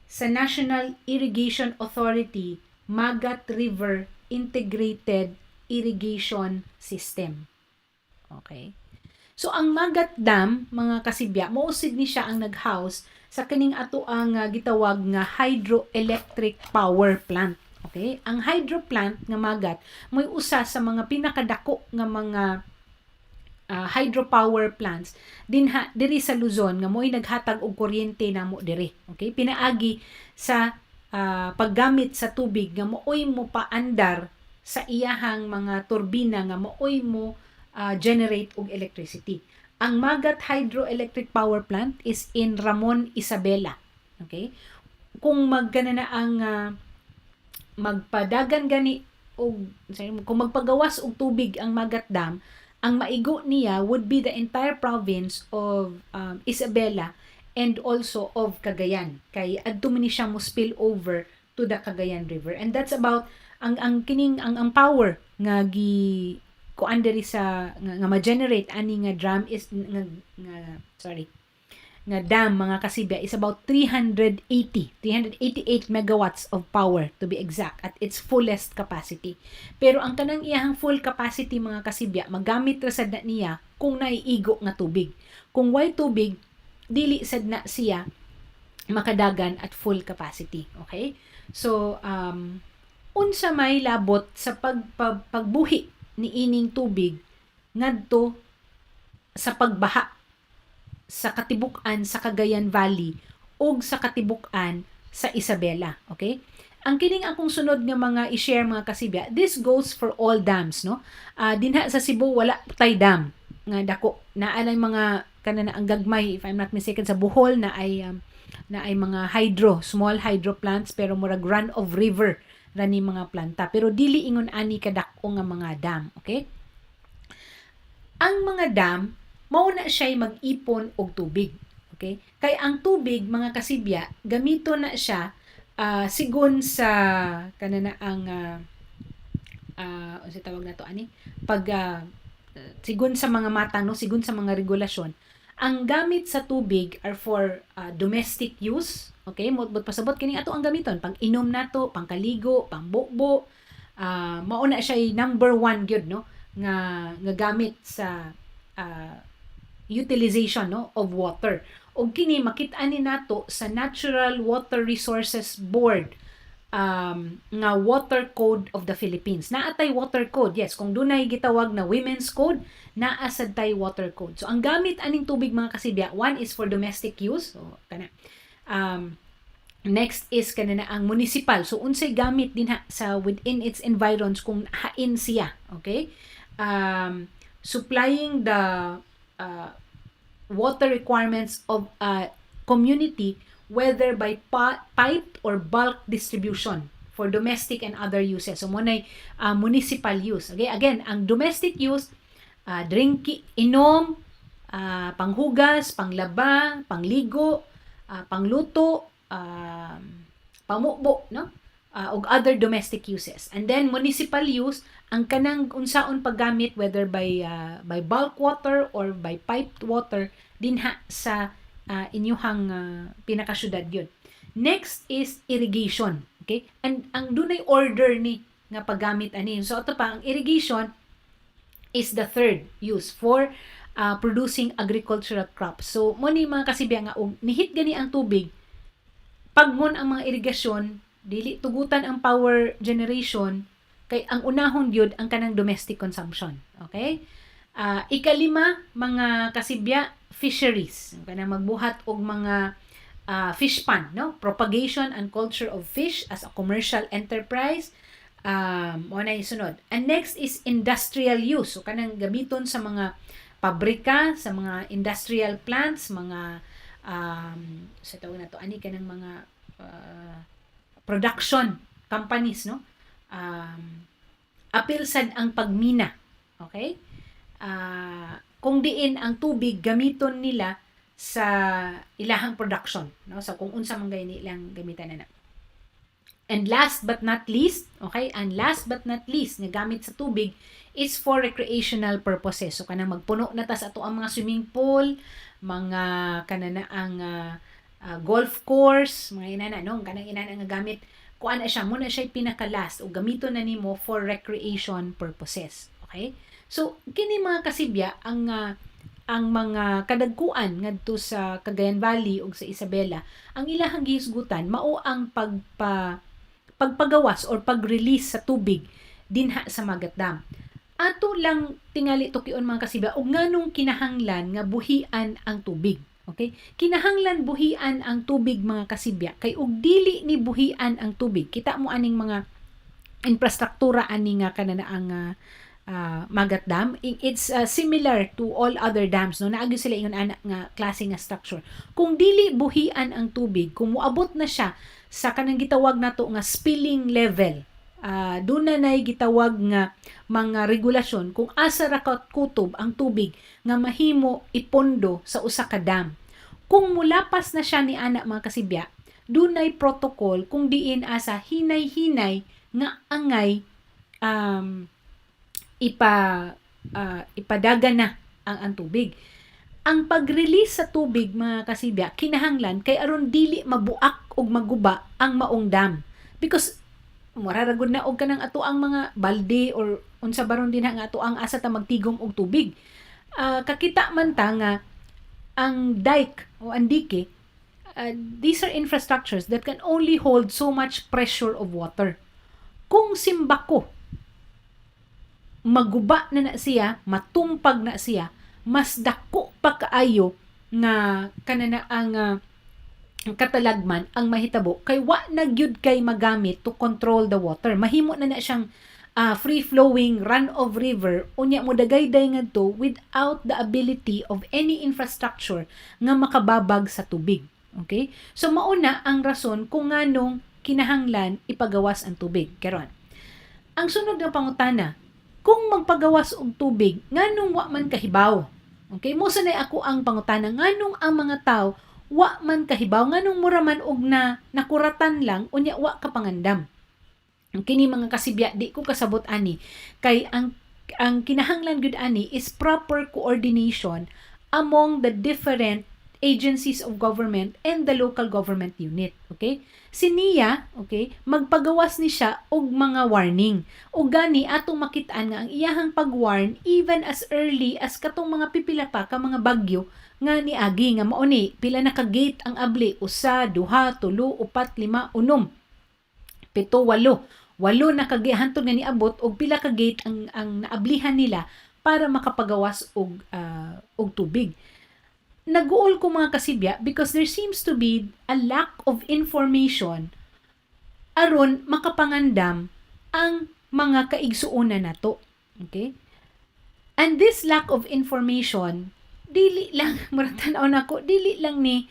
sa National Irrigation Authority Magat River Integrated Irrigation System. Okay? So ang Magat Dam, mga kasibya, mausid ni siya ang nag-house sa kaning ato ang gitawag nga hydroelectric power plant. Okay? Ang hydro plant nga Magat mo'y usa sa mga pinakadako nga mga hydropower plants diri sa Luzon nga mo'y naghatag og kuryente namo diri. Okay? Pinaagi sa paggamit sa tubig nga mooy mo paandar sa iyahang mga turbina nga mooy mo generate og electricity. Ang Magat Hydroelectric Power Plant is in Ramon, Isabela. Okay? Kung magkana na ang magpadagan gani og kung magpagawas og tubig ang Magat Dam, ang maigo niya would be the entire province of Isabela and also of Cagayan. Kay adto man ni siya mo spill over to the Cagayan River. And that's about ang power nga kuan diri sa nga ma-generate ani nga dam is nga dam, mga kasibya, is about 388 megawatts of power to be exact at its fullest capacity. Pero ang kanang iyahang full capacity, mga kasibya, magamit ra sad na niya kung naiigo nga tubig. Kung way tubig, dili sad na siya makadagan at full capacity. Okay? So unsa may labot sa pagbuhi ni ining tubig ngadto sa pagbaha sa katibuk-an sa Cagayan Valley ug sa katibuk-an sa Isabela. Okay? Ang kining akong sunod nga mga i-share mga kasibya, this goes for all dams, no? Dinha sa Cebu wala tay dam nga dako. Naalay mga kanana ang gagmay, if I'm not mistaken, sa Bohol na ay mga small hydro plants, pero murag run of river rani mga planta, pero dili ingon ani kadako nga mga dam. Okay? Ang mga dam mao na siya mag-ipon og tubig. Okay? Kay ang tubig mga kasibya gamito na siya sigon sa kanana ang unsa tawag nato ani sigon sa mga matang, no, sigon sa mga regulasyon, ang gamit sa tubig are for domestic use. Okay, mo pasabot kini ato ang gamiton pang inom nato, pang kaligo, pang bukbo. Mao na siya number 1 gyud, no, nga gamit sa utilization, no, of water. Og kini makit-an ni nato sa Natural Water Resources Board nga Water Code of the Philippines. Naatay water code. Yes, kung dunay gitawag na women's code, naa sad tay water code. So ang gamit aning tubig mga kasibya, one is for domestic use. So kana next is kanana ang municipal. So unsay gamit din sa within its environs kung hain siya. Okay? Supplying the water requirements of a community, whether by pipe or bulk distribution for domestic and other uses. So muna municipal use. Okay, again, ang domestic use, inom, panghugas, panglaba, pangligo, pangluto, pamukbo, no? Og other domestic uses. And then municipal use, ang kanang unsaon paggamit whether by bulk water or by piped water dinha sa inyuhang pinakasyudad yun. Next is irrigation. Okay? And ang dunay order ni nga paggamit ani. So ito pa, ang irrigation is the third use for producing agricultural crops. So mo ni mga kasibya nga nihit gani ang tubig, pagmon ang mga irigasyon, dili tugutan ang power generation, kay ang unahon gyud ang kanang domestic consumption. Okay? Ikalima, mga kasibya, fisheries. Kanang magbuhat og mga fish pond, no? Propagation and culture of fish as a commercial enterprise. Mo na isunod. And next is industrial use. So kanang gamiton sa mga pabrika, sa mga industrial plants, mga sa tawag na to ani kanang mga production companies, no? Apil sad ang pagmina. Okay? Kung diin ang tubig gamiton nila sa ilahang production, no? So kung unsa man gayni ilang gamitan na. And last but not least, okay? And last but not least nga gamit sa tubig is for recreational purposes. So kanang magpuno na ta sa ato ang mga swimming pool, mga kanana ang golf course, mga inana, no? Kanang inana nga gamit kuan na siya, muna siya pinaka-last o gamito na nimo for recreation purposes. Okay? So, kini mga kasibya, ang mga kadagkuan ngadto sa Cagayan Valley o sa Isabela, ang ilahang gihisgutan, mao ang pagpagawas or pag-release sa tubig dinha sa Magat Dam. Ato lang tingali tukion mga kasibya, og nganong kinahanglan nga buhian ang tubig. Okay? Kinahanglan buhian ang tubig mga kasibya, kay ug dili ni buhian ang tubig. Kita mo aning mga infrastruktura ani nga kanana ang Magat Dam. It's similar to all other dams, no? Naagi sila ingon ana nga klase nga structure. Kung dili buhian ang tubig, kung moabot na siya sa kanang gitawag nato nga spilling level, doon na gitawag nga mga regulasyon kung asa ra kutob ang tubig nga mahimo ipondo sa usa ka dam. Kung mulapas na siya ni ana mga kasibya, dunay protocol kung diin asa hinay-hinay nga angay ipadaga na ang tubig. Ang pag-release sa tubig mga kasibya kinahanglan kay aron dili mabuak og maguba ang maong dam. Because mararagod na og kanang ato ang mga balde or unsa baron din nga ato ang asa ta magtigom og tubig. Kakita man ta nga ang dike o ang dike, these are infrastructures that can only hold so much pressure of water. kung simbako maguba na siya, matumpag na siya, mas dako pa kaayo nga kanana ang katalagman ang mahitabo kay wa na gyud kay magamit to control the water. Mahimo na siyang free flowing run of river unya mo dagayday ngadto without the ability of any infrastructure nga makababag sa tubig. Okay? So mauna ang rason kung nganong kinahanglan ipagawas ang tubig karon. Ang sunod nga pangutana, kung magpagawas og tubig nganong wa man kahibaw. Okay? Mosa na ako ang pangutana, nganong ang mga tao wa man kahibaw, nganong mura man og nakuratan lang unya wa ka pangandam. Kini mga kasibya di ko kasabot ani kay ang kinahanglan gud ani is proper coordination among the different agencies of government and the local government unit. Okay? Si NIA, okay, magpagawas ni siya og mga warning. O gani atong makitaan nga ang iyahang pag-warn even as early as katong mga pipila pa ka mga bagyo nga niagi nga mao ni pila na ka gate ang abli, 1, 2, 3, 4, 5, 6, 7, 8. 8 na hantod nga niabot og pila ka gate ang naablihan nila para makapagawas og tubig. Naguol ko mga kasibya because there seems to be a lack of information aron makapangandam ang mga kaigsuonan nato. Okay? And this lack of information, dili lang, muratan nako, dili lang ni,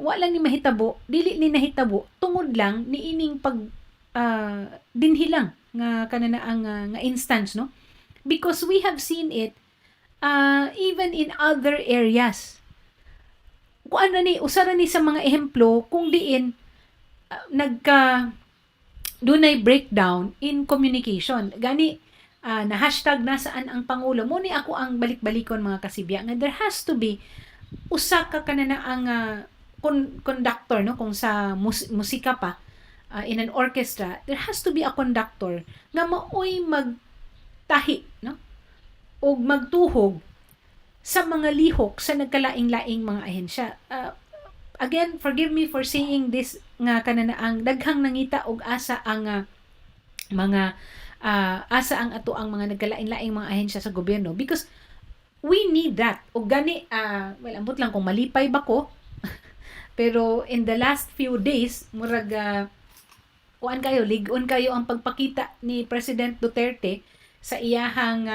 wa lang ni mahitabo, dili ni nahitabo, tungod lang ni ining dinhilang nga kanana ang nga instance, no? Because we have seen it even in other areas. Kung ano ni, usara ni sa mga ehemplo kung diin dunay breakdown in communication. Gani, na hashtag nasaan ang Pangulo. Muni ako ang balik-balikon mga kasibya nga there has to be usa ka kanana ang conductor, no? Kung sa musika pa, in an orchestra, there has to be a conductor nga maoy magtahi, no? O magtuhog sa mga lihok sa nagkalaing-laing mga ahensya. Again, forgive me for saying this nga kanana ang daghang nangita og asa ang asa ang ato ang mga nagkalaing-laing mga ahensya sa gobyerno because we need that. O gani, well, ambot lang kung malipay ba ko, pero in the last few days, murag, ligon kayo ang pagpakita ni President Duterte sa iyahang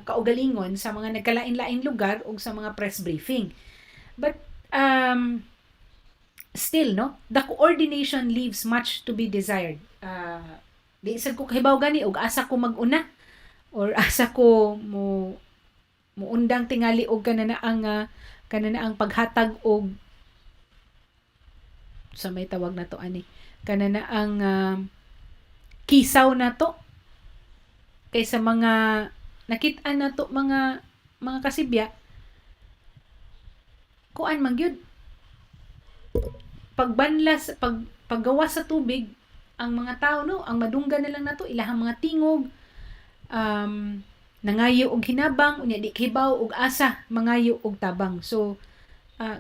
kaugalingon sa mga nagkalain-laing lugar o sa mga press briefing. But, still, no, the coordination leaves much to be desired. Di isad ko kahibaw gani, og asa ko maguna, or asa ko muundang tingali og kanana ang paghatag og sa may tawag na to ani kanana ang kisaw na to kaysa mga nakit-an na to mga kasibya kuan man gyud pagbanlas paggawa sa tubig ang mga tao, no, ang madunggan na lang nato ilahang mga tingog nangayo og hinabang unya di kibaw og asa mangayo og tabang. So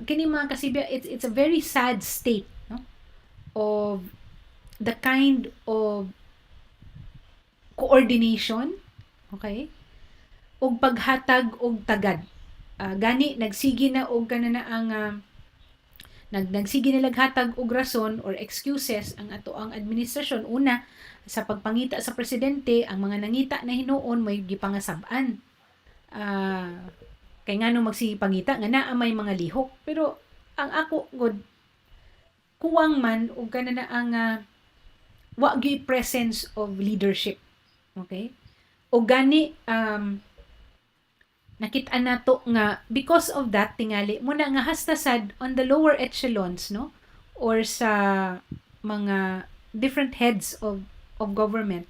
kini mga kasibya, it's a very sad state, no, of the kind of coordination, okay, og paghatag og tagad. Gani nagsigi na og kanana ang nagsige nila hatag og rason or excuses ang ato ang administrasyon. Una, sa pagpangita sa presidente, ang mga nangita na hinuon may gipangasab-an. Kay ngano magsipangita nga naa may mga lihok. Pero ang ako god kuwang man og kanana ang wa gyud presence of leadership. Okay? O gani nakita nato nga because of that tingali muna nga hastasad on the lower echelons, no, or sa mga different heads of government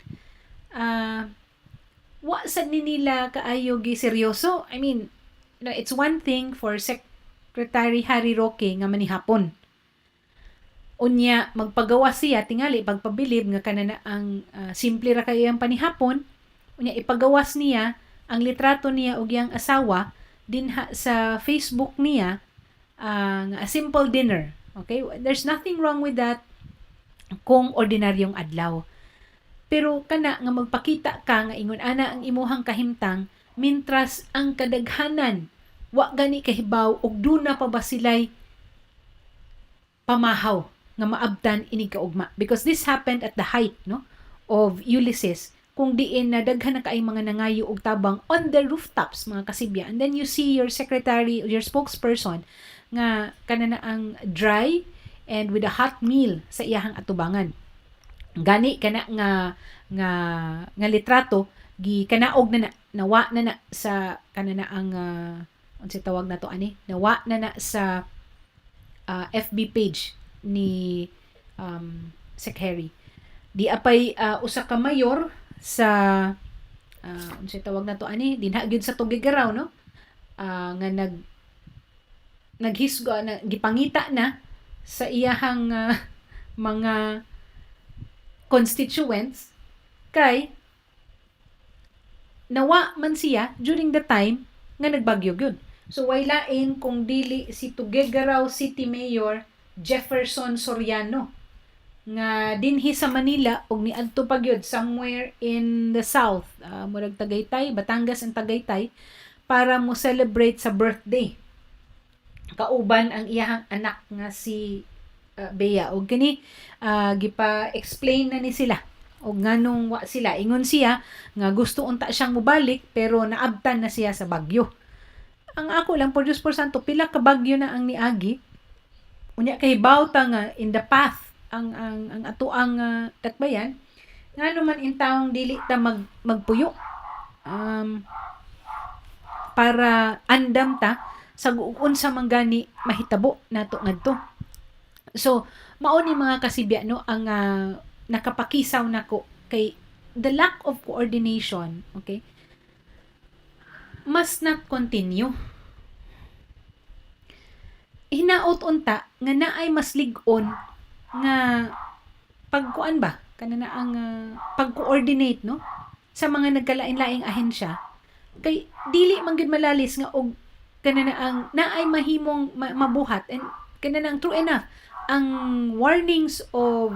wa sad ni nila kaayo gi seryoso. I mean, you know, it's one thing for Secretary Harry Roque nga manihapon unya magpagawa siya tingali pagpabilib nga kanana ang simple ra kayo ang panihapon unya ipagawas niya ang litrato niya og iyang asawa dinha sa Facebook niya a simple dinner. Okay? There's nothing wrong with that kung ordinaryong adlaw. Pero kana nga magpakita ka nga ingon ana ang imuhang kahimtang mintras ang kadaghanan wa gani kahibaw og duna pa ba sila'y pamahaw nga maabtan inig kaugma, because this happened at the height no of Ulysses, kung diin na daghan na kaay mga nangayo og tabang on the rooftops mga kasibya, and then you see your secretary or your spokesperson nga kana na ang dry and with a hot meal sa iyahang atubangan. Gani kana nga litrato gi kanaog na nawa na sa kana na ang unsay tawag na to ani, nawa na sa FB page ni Sec Harry. Di apay usa ka mayor sa unsay tawag na to ani, dinha gyud sa Tugigaraw no, nga naghisgo na gipangita na sa iyahang mga constituents kay nawa man siya during the time nga nagbagyo gyud. So way lain kung dili si Tuguegarao City Mayor Jefferson Soriano nga dinhi sa Manila og niadto pa gyud somewhere in the south, murag Tagaytay, Batangas and Tagaytay, para mo celebrate sa birthday kauban ang iyahang anak nga si Bea. Og kini gipa-explain na ni sila og nganong wa sila, ingon siya nga gusto unta siyang mobalik pero naabtan na siya sa bagyo. Ang ako lang, por Diyos por Santo, pila ka bagyo na ang niagi, unya kahibaw ta nga in the path ang atoang dakbayan, nga naman in taong dili ta magpuyo para andam ta sa unsa man gani mahitabo nato ngadto. So mao ni mga kasibya no ang nakapakisaw nako kay the lack of coordination, okay, must not continue. Hinaot unta nga naay mas lig-on nga pagkuan ba kana na ang pag-coordinate no sa mga nagkalain-laing ahensya, kay dili man gyud malalis nga og kana na ang naay mahimong mabuhat, and kana nang true enough ang warnings of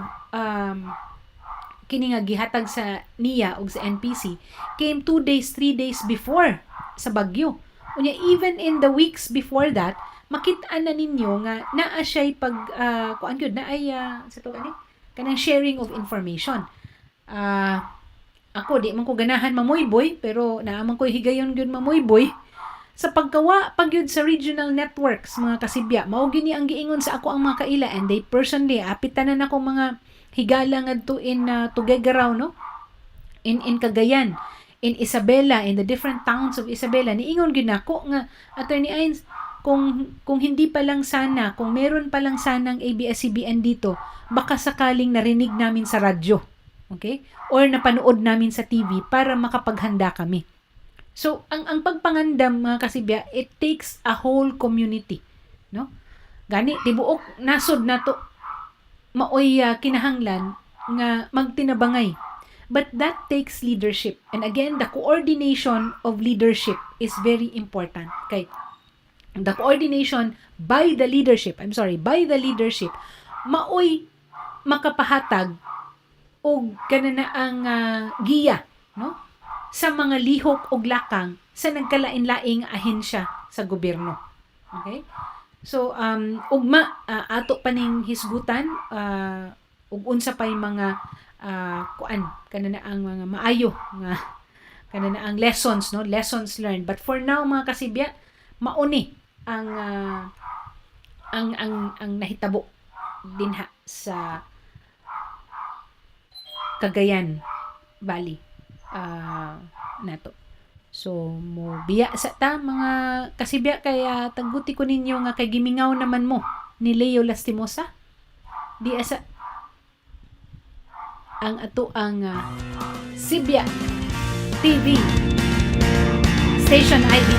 kini nga gihatag sa NIA og sa NPC came 2 days 3 days before sa bagyo. Unya even in the weeks before that, makit-an na ninyo nga naa siya'y kuan gyud na ay sa to ani kanang sharing of information. Ako di man ko ganahan mamuyboy, pero naaman ko higayon gyud mamuyboy sa paggawa pagyud sa regional networks mga kasibya. Mao gini ang giingon sa ako ang mga kaila, and they personally apitan na nako mga higala ngadto in Tuguegarao no, in Cagayan, in Isabela, in the different towns of Isabela. Niingon gyud nako nga Attorney Ines, kung hindi pa lang sana, kung meron pa lang sanang ABS-CBN dito, baka sakaling narinig namin sa radyo, okay, or napanood namin sa TV para makapaghanda kami. So ang pagpangandam mga kasibya, it takes a whole community no, gani tibuok nasod nato maoy kinahanglan nga magtinabangay, but that takes leadership, and again the coordination of leadership is very important. Kay the coordination by the leadership maoy makapahatag og kanana ang giya no sa mga lihok og lakang sa nagkalain-laing ahensya sa gobyerno. Okay? So ugma ato paning hisgutan ug unsa pay mga kuan kanana ang mga maayo nga kanana ang lessons no, lessons learned. But for now mga kasibya, mauni ang nahitabo dinha sa Cagayan Valley nato. So mo biya sa ta mga kasibya, kaya tagguti ko ninyo nga kay gimingaw naman mo ni Leo Lastimosa di asa ang ato ang Sibya TV Station ID.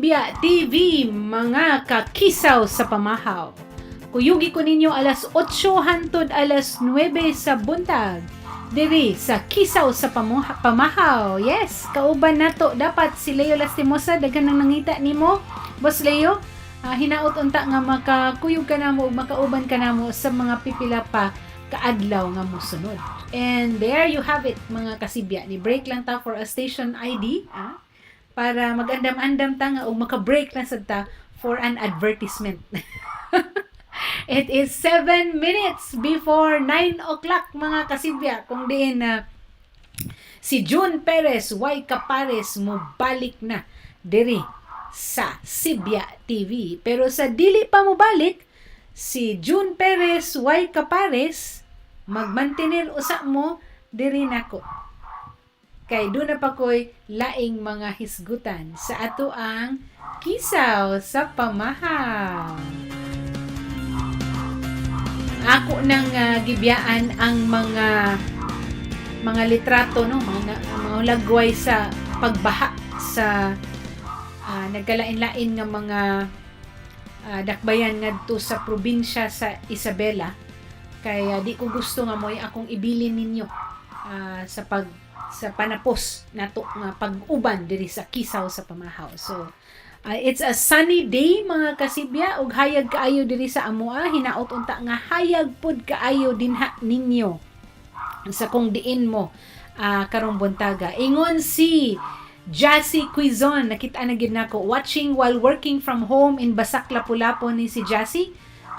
Kasibya TV, mga kakisaw sa pamahaw. Kuyugi ko ninyo alas 8 hantod alas 9 sa buntag. Diri sa Kisaw sa Pamahaw. Yes, kauban nato dapat si Leo Lastimosa, daghan nang nangita nimo. Boss Leo, hinaot unta nga makakuyog ka namo ug makauban ka namo sa mga pipila pa kaadlaw nga mosunod. And there you have it, mga kasibya. Ni break lang ta for a station ID, para magandam-andam ta nga ug maka-break lang sad ta for an advertisement. It is 7 minutes before 9 o'clock, mga kasibya. Kung diin na si June Perez Y. Capares mo balik na diri sa Sibya TV. Pero sa dili pa mo balik, si June Perez Y. Capares magmantenir usa mo diri nako. Kay doon na pa ko'y laing mga hisgutan sa ato ang Kisaw sa Pamahaw. Ako nang gibiyaan ang mga litrato, no, mga lagway sa pagbaha sa nagkalain-lain nga mga dakbayan ngadto sa probinsya sa Isabela. Kaya di ko gusto nga mo'y akong ibilin ninyo sa panapos nato nga pag-uban diri sa Kisaw sa Pamahaw. So it's a sunny day, mga kasibya, ug hayag kaayo diri sa amoa. Hinaot unta nga hayag pod kaayo dinha ninyo sa kung diin mo karong buntaga. Ingon si Jassy Quizon, nakita na gid nako, watching while working from home in Basak, Lapu-Lapu ni si Jassy.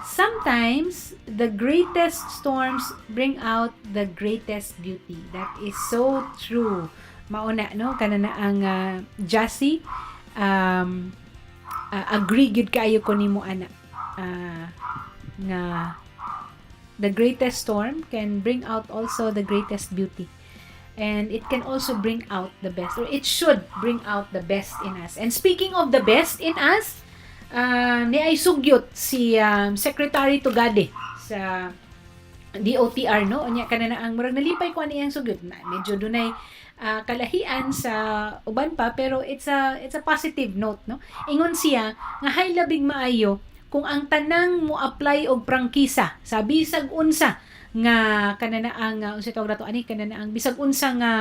Sometimes the greatest storms bring out the greatest beauty. That is so true. Mauna, no, kanana ang Jassy. Agree gud kayo ko nimo ana nga the greatest storm can bring out also the greatest beauty, and it can also bring out the best, or it should bring out the best in us. And speaking of the best in us, ni ay sugyot si Secretary Tugade sa DOTR, no, unya kanana ang murag nalipay ko aniyang sugyot na medyo dunay kalahian sa uban pa, pero it's a positive note, no. Ingon siya nga hay labing maayo kung ang tanang mo apply og prangkisa sa bisag unsa nga kanana ang unsa tawag nato ani kanana ang bisag unsa nga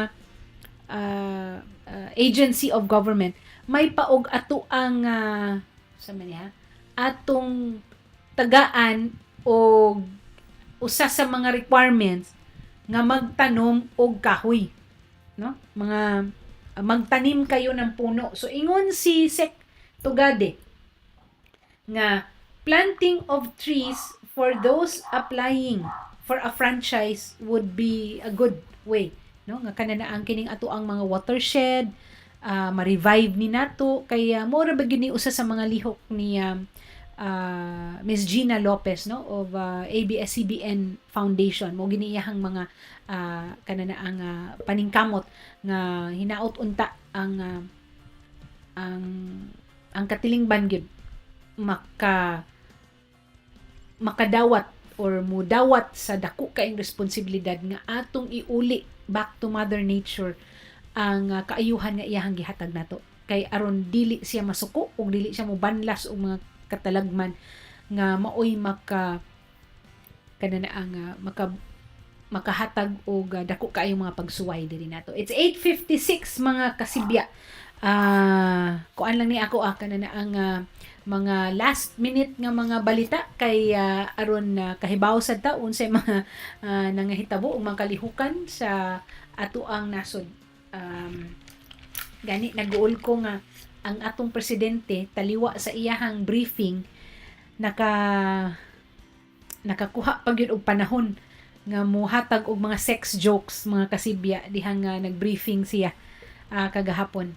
agency of government, may paog ato ang sa maniha atong tagaan og usa sa mga requirements nga magtanom og kahoy, no, mga magtanim kayo ng puno. So ingon si Sec Tugade nga planting of trees for those applying for a franchise would be a good way, no, nga kanana ang kining ato ang mga watershed ma-revive ni nato. Kaya mora ba gyud ni usa sa mga lihok ni Ms. Gina Lopez, no, of ABS-CBN Foundation. Mo giniyahang mga kanana ang paningkamot nga hinaot unta ang katilingban gyud makadawat or mudawat sa dako kaayong responsibilidad nga atong iuli back to Mother Nature ang kaayuhan nga iyahang gihatag nato, kay aron dili siya masuko ug dili siya mobanlas og mga katalagman nga maoy kanana ang makahatag og dako kaayong mga pagsuway diri nato. It's 8:56, mga kasibya. Kuan lang ni ako kanana ang mga last minute nga mga balita kay aron kahibaw sad ta unsay mga nangahitabo ug mga kalihukan sa ato ang nasod. Gani naguol ko nga ang atong presidente taliwa sa iyahang briefing nakakuha pa gyud og panahon nga muhatag og mga sex jokes, mga kasibya, dihang nagbriefing siya kagahapon.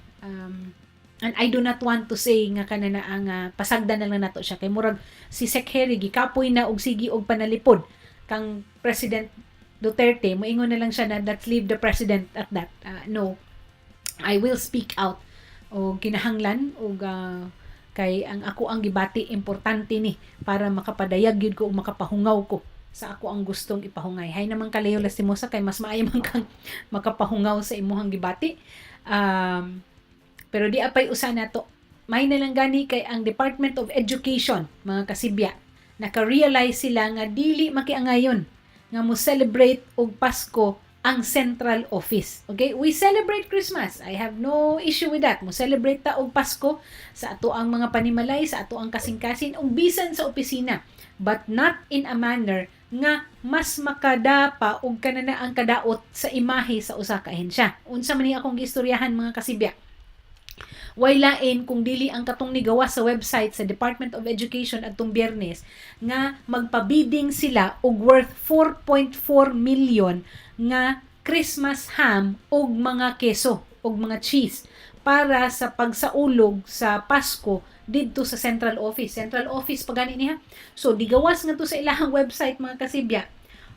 And I do not want to say nga kanana ang pasagdan na lang nato siya, kay murag si Sec Harry gikapoy na og sige og panalipod kang President Duterte, moingon na lang siya na let's leave the president at that. No, I will speak out o kinahanglan og kay ang ako ang gibati importante ni para makapadayag gyud ko o makapahungaw ko sa ako ang gustong ipahungay. Hay naman ka Leo Lastimosa, kay mas maayo man kang makapahungaw sa imuhang gibati. Pero di apay usa nato may nalang gani kay ang Department of Education, mga kasibya, naka-realize sila nga dili makiangayon nga mo celebrate og Pasko ang central office. Okay? We celebrate Christmas. I have no issue with that. Mo celebrate ta og Pasko sa ato ang mga panimalay, sa ato ang kasing-kasing, ug bisan sa opisina. But not in a manner nga mas makadapa og kanana ang kadaot sa imahe sa usa ka ahensya. Unsa man ni akong gistoryahan, mga kasibya, way lain kung dili ang katong nigawa sa website sa Department of Education atong Biyernes nga magpabiding sila og worth 4.4 million nga Christmas ham og mga keso og mga cheese para sa pagsaulog sa Pasko didto sa central office. Central office pa gani niya. So digawas nga to sa ilahang website, mga kasibya.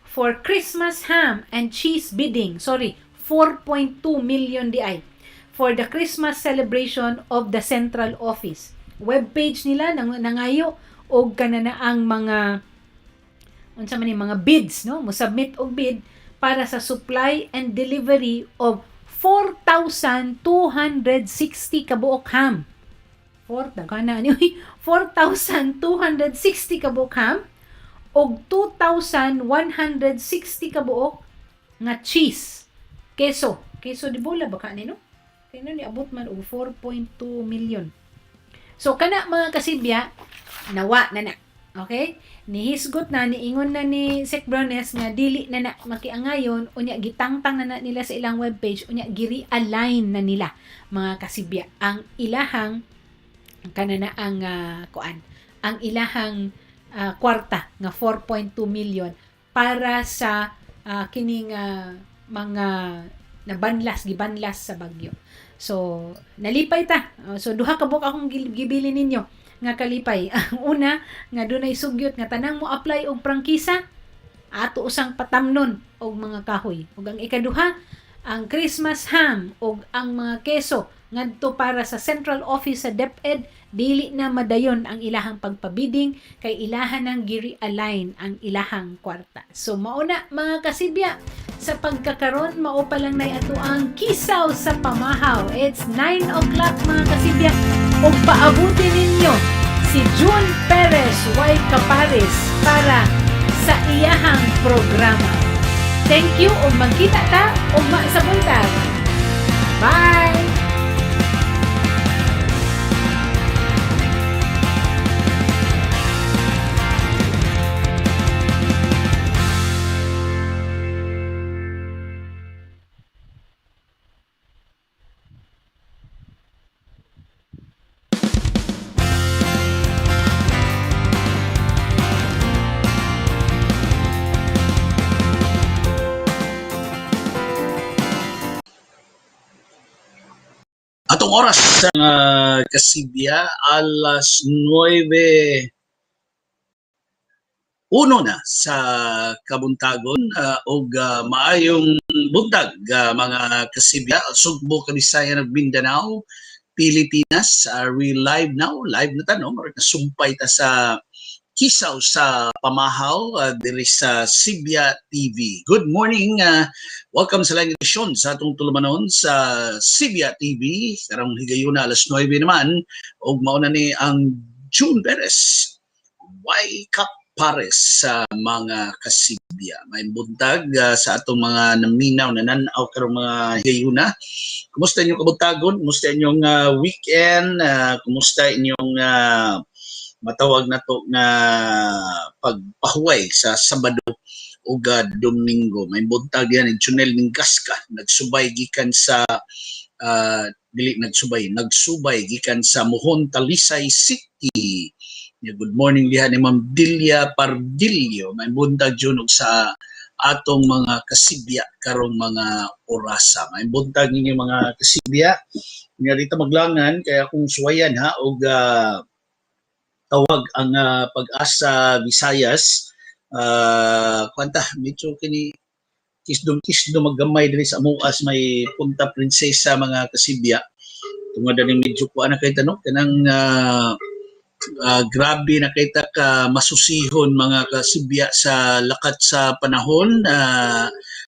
For Christmas ham and cheese bidding, 4.2 million di ay for the Christmas celebration of the central office. Webpage nila nangayo og kanana ang mga unsa man ni mga bids, no? Mo submit og bid para sa supply and delivery of 4,260 kabuok ham. 4,260 kabuok ham og 2,160 kabuok nga cheese. Keso di bola baka ni, no? Kaya ni abot man og 4.2 million. So kana, mga kasibya, nawa na. Okay? Nihisgot na, niingon na ni Sec Brones nga dili na makiangayon, unya gitangtang na nila sa ilang webpage, unya giri-align na nila, mga kasibya, ang ilahang kanana ang ang ilahang kwarta nga 4.2 million para sa kining mga gibanlas sa bagyo. So nalipay ta. So duha ka buok akong gibili ninyo nga kalipay. Ang una nga dunay sugyot nga tanang mo apply og prangkisa, ato usang patamnon og mga kahoy. Ug ang ikaduha, ang Christmas ham og ang mga keso ngadto para sa central office sa DepEd, dili na madayon ang ilahang pagpabiding kay ilahan ng giri-align ang ilahang kwarta. So mauna, mga kasibya, sa pagkakaron mao pa lang nay ato ang Kisaw sa Pamahaw. It's 9 o'clock, mga kasibya, ug paabuti ninyo si June Perez Y. Capares para sa iyahang programa. Thank you ug magkita ta ug sa buntag. Bye! Atong oras sa kasibya, alas 9:01 na sa kabuntagon og maayong buntag, mga kasibya, Sugbo, Kabisayan ug Mindanao, Pilipinas. We live now, live na tanong, sumpay ta sa Kisaw sa Pamahaw, diri sa Sibya TV. Good morning, welcome sa lang edisyon sa atong tulumanon sa Sibya TV. Karong higayuna alas 9 naman, og mauna ni ang June Perez Y. Capares sa mga kasibya. May buntag sa atong mga naminaw na nanaw karong mga higayuna. Kumusta inyong kabuntagon? Kumusta inyong weekend? Kumusta inyong matawag na to na pagpahuway sa Sabado o Domingo? May buntag yan ni Junel Ningasca, nagsubay gikan sa nagsubay gikan sa Mohon, Talisay City. Good morning diha ni Ma'am Dilia Pardillo. May buntag yun sa atong mga kasibya karong mga orasa. May buntag ninyo mga kasibya. Nga dito maglangan kaya kung suwayan ha og tawag ang Pag-asa Visayas, kwanta medyo kini kisdom maggamay diri sa amuas may Punta Prinsesa, mga kasibya. Tungod ani medyo kuan na kay tanong kanang grabe na kay ta ka masusihon, mga kasibya, sa lakat sa panahon,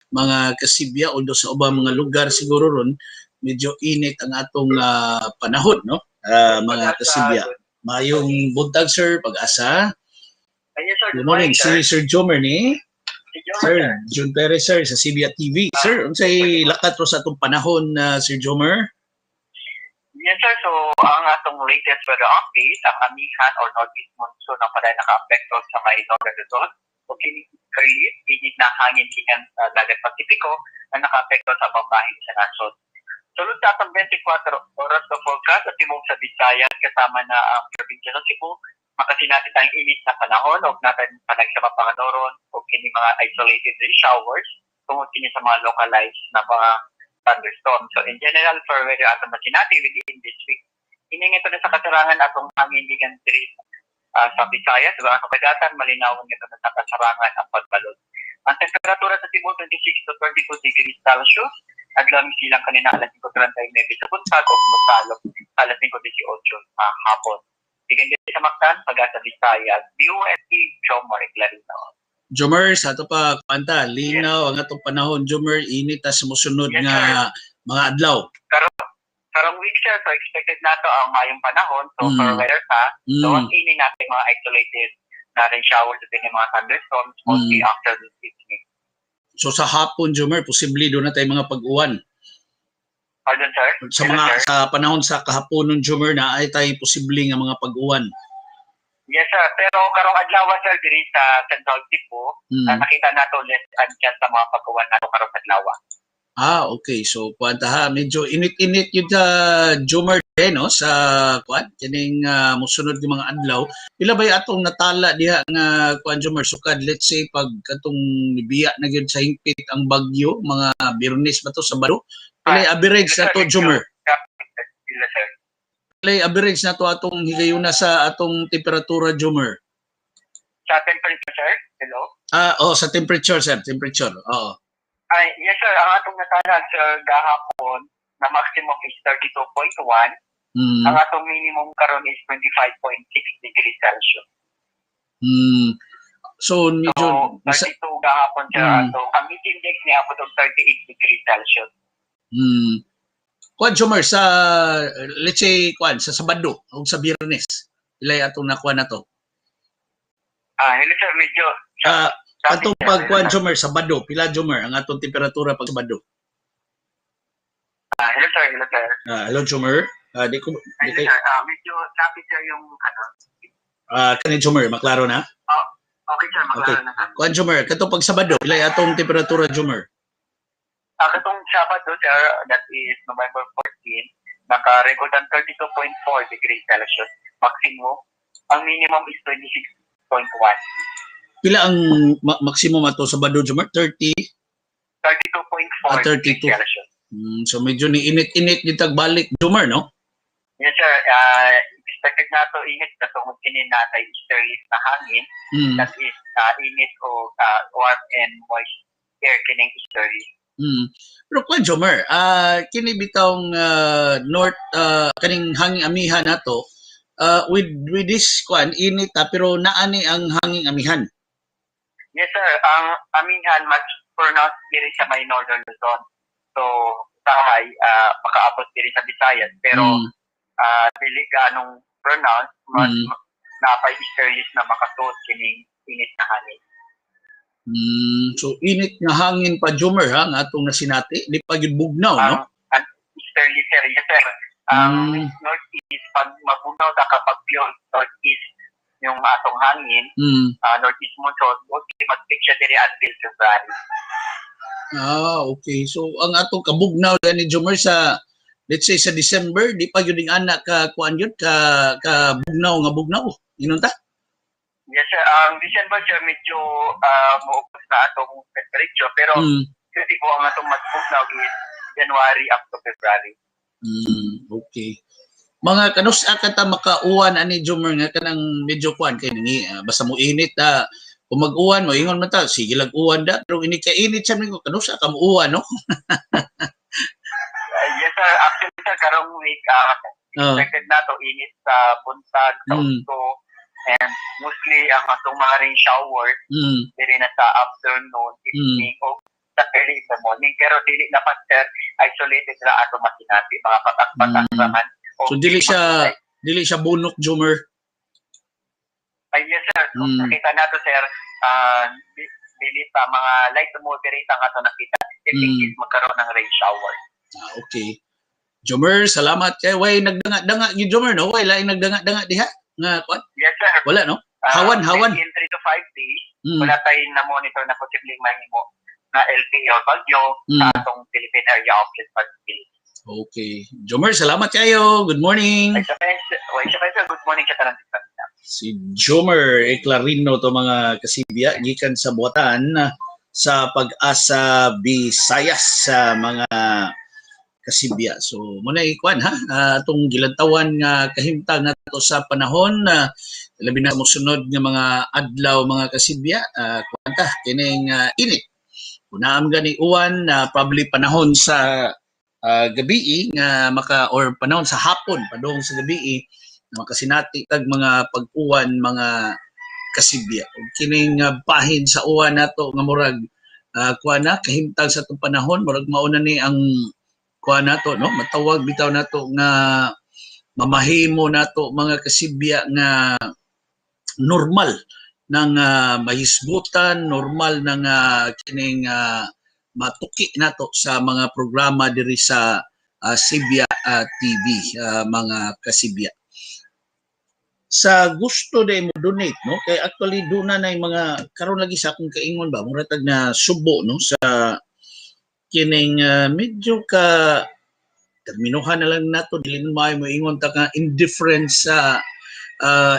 mga kasibya, although sa ubang mga lugar siguro ron medyo init ang atong panahon, no? mga kasibya. Mayong buntag, sir, pag-asa. Good morning, si Sir Jomer ni. Sir, Jun Perez, sir, sa Sibia TV. Sir, unsay lakat ro sa atong panahon, Sir Jomer? Yes, sir. So, ang atong latest weather update, ang amihan or northeast monsoon ang paday naka-apekto sa may northern Luzon. So, kinikarilit, init na hangin kikan sa dagat Pasipiko na naka-apekto sa babahin sa nasod. Sulod sa atong 24 oras na forecast at timog sa Visayas kasama na ang probinsya ng Cebu, makasinati tayong init na panahon o natin panagsama pangadoron o kini mga isolated showers tungod kini sa mga localized na mga thunderstorm. So in general, for weather atong masinati within this week, iningito na sa kasarangan atong hangin gikan diri sa Visayas, diba? Ang kagatan, malinawon nito na sa kasarangan ang pagbalod. Ang temperatura sa Cebu, 26 to 32 degrees Celsius. At lang silang kanina alas 5:39 sa Buntag o Mutalog alas 5:18 hapon. Ikan din sa Mactan, Pag-asa Visayas, BUST, Jomar, Clarino. Jomer, sa ato pa kanta, linaw ang atong panahon, Jomer, init na sumusunod nga mga adlaw. Karong week, sir, so expected na to ang mayong panahon. So, for weather so ang ini natin mga isolated na rin showers at yung mga thunderstorms mostly after this evening. So sa hapon, Jomer, posible doon na tayo mga pag-uwan. Pardon, sir? Sa mga sa panahon sa kahapon ng Jomer na ay tayo posible nga mga pag-uwan. Yes, sir. Pero karong adlaw, sir, diri sa Central Cebu, nakita nato less and chance sa mga pag-uwan nato karong adlaw. Okay. So kuanta ha, medyo init-init yun sa Jomer no sa kuan kining mosunod ng mga adlaw. Pila ba atong natala diha nga kuan Jomer sukad, let's say pag katong nibiya na gyud sa hingpit ang bagyo mga Biyernes ba to Sabado? Pila average na to Jomer? Pila average na to atong higayuna sa atong temperatura Jomer? Sa temperature, sir? Hello? Sa temperature, sir, temperature. Oo. Yes, sir. Ang atong natalag, sir, gahapon na maximum is 32.1. Ang atong minimum karon is 25.6 degrees Celsius. So, medyo... 32 gahapon, sir. So, ang heat index niya po 38 degrees Celsius. Kuan, Jomer, sa, let's say, kuan, sa Sabado o sa Biyernes, ilay atong nakuha na to? Hello, sir. Medyo... Atong pagkuhan, Jomer, Sabado, pila, Jomer, ang atong temperatura pag Sabado? Hello, sir. Hello, sir. Hello, Jomer. Hello, sir. Medyo lapit, sir, yung kani Jomer, maklaro na? Okay, sir. Maklaro na, sir. Kuan, Jomer, katong pag Sabado, pila atong temperatura, Jomer? Katong Sabado, sir, that is November 14, naka-record ang 32.4 degrees Celsius. Maximum. Ang minimum is 26.1. Pila ang maximum ato Sabado, Jomer? 32.4 degrees Celsius. So medyo ni init-init yung tagbalik, Jomer, no? Yes, sir. Expected na ito init na tungkol kinin natin easterlies na hangin. That is init o warm and moist air kining easterly. Pero kung Jomer, kini bitong north, kaning hanging amihan nato, with this kwan, init pero naani ang hanging amihan. Yes, sir. Ang amihan mas pronounced diri sa may northern Luzon. So, sahay, makaabot diri sa Visayas. Pero, dili ganong pronounced, mas napay-easterlies na makasuot kining init na hangin. So, init nga hangin pa, Jomer, ha? Nga atong nasinati. Di pa yun bugnaw, no? Ang easterly, sir. Yes, sir. Northeast, pag mabugnaw sa kapag northeast, yung atong hangin, northeast monsoon, okay, mag-pick siya diri until February. Okay. So, ang atong kabugnaw ni Jomer sa, let's say, sa December, di pa yun yung anak kuan yun, bugnaw. Yun ta? Yes, sir. Ang December, sir, medyo maupos na atong temperature, pero kasi po ang atong mas bugnaw is January up to February. Okay. Mga kanus akata makauwan ani Jomer nga kanang medyo kuan kay ni basta mo init kung mag-uwan mo ingon man ta sige lag uwan da pero ini kay init sa ko kanus ka mo uwan no. Yes, sir. Actually, sir, karong week expected na to init sa buntag sa usto and mostly ang atong mga rain showers diri na sa afternoon, evening o sa early in the morning pero dili na pa, sir, isolated na ato masinati mga patak-patak naman o So dili siya bunok, Jomer. Ay, yes, sir. Kung Mm. nakita nato, sir, dili pa mga light to moderate ang ato nakita. If in case magkaroon ng rain shower. Okay. Jomer, salamat kay way nagdanga-danga yung Jomer, no? Way lain nagdanga-danga diha nga kwan. Yes, sir. Wala, no? Hawan. In 3 to 5 days, wala tayong na-monitor na posibleng mahimo na LPA or bagyo sa atong Philippine Area of Responsibility. Okay. Jomer, salamat kayo. Good morning. Ay, sir, good morning sa tanan. Si Jomer Eclarino to mga kasibya gikan sa buhatan sa Pag-asa Visayas sa mga kasibya. So muna ikuan ha atong gilantawan nga kahimtang nato sa panahon labi na mosunod nga mga adlaw mga kasibya kuan ta kining init. Kunaam gani uwan probably panahon sa gabi nga or panahon sa hapon padung sa gabi makasinati kag mga pag-uwan mga kasibya. Kining bahin sa uwan nato nga murag kuan na kahimtang sa atong panahon murag mauna ni ang kuan nato no matawag bitaw nato nga mamahimo nato mga kasibya nga normal nang mahisgutan, normal nang kining matuki nato sa mga programa diri sa Sibya TV mga kasibya. Sa gusto day mo donate no kay actually duna na mga karon lagi sa akong kaingon ba mura tag na subo no sa kining medyo ka terminuhan na lang nato dili may moingon ta ka indifference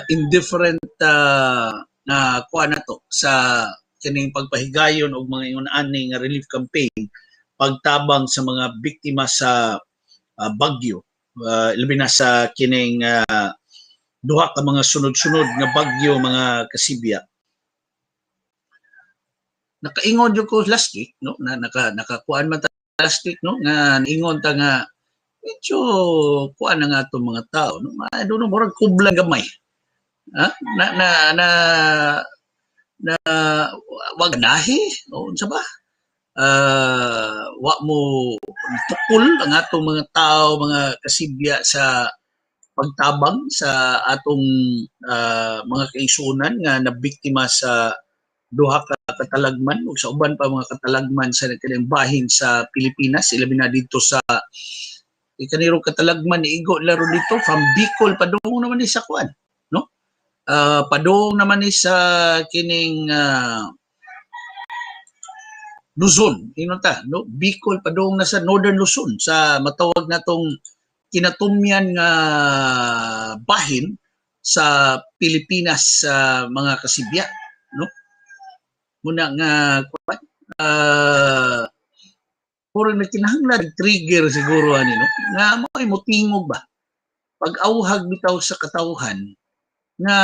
indifferent na kuha nato sa kining pagpahigayon og mga ingon ani nga relief campaign pagtabang sa mga biktima sa bagyo labi na sa kining duha ka mga sunod-sunod nga bagyo mga kasibya. Nakaingon jud ko last week no na nakakuan man ta last week no nga ingon ta nga medyo kuan na nga itong mga tao no I don't know murag kublang gamay ha na wag nahi o unsa ba wa mo tukol ang atong mga tao mga kasibya sa pagtabang sa atong mga kaisunan nga nabiktima sa duha ka katalagman ug sa uban pa mga katalagman sa kanang bahin sa Pilipinas ilabi na dito sa kaniro katalagman igo laro dito from Bicol padung naman ni sa kuan no padung naman ni sa kining Luzon inunta no Bicol padung na sa Northern Luzon sa matawag natong kinatumyan nga bahin sa Pilipinas sa mga kasibya no muna nga puro na kinahanglan trigger siguro ani no nga mo'y motingog ba pag auhag bitaw sa katawhan nga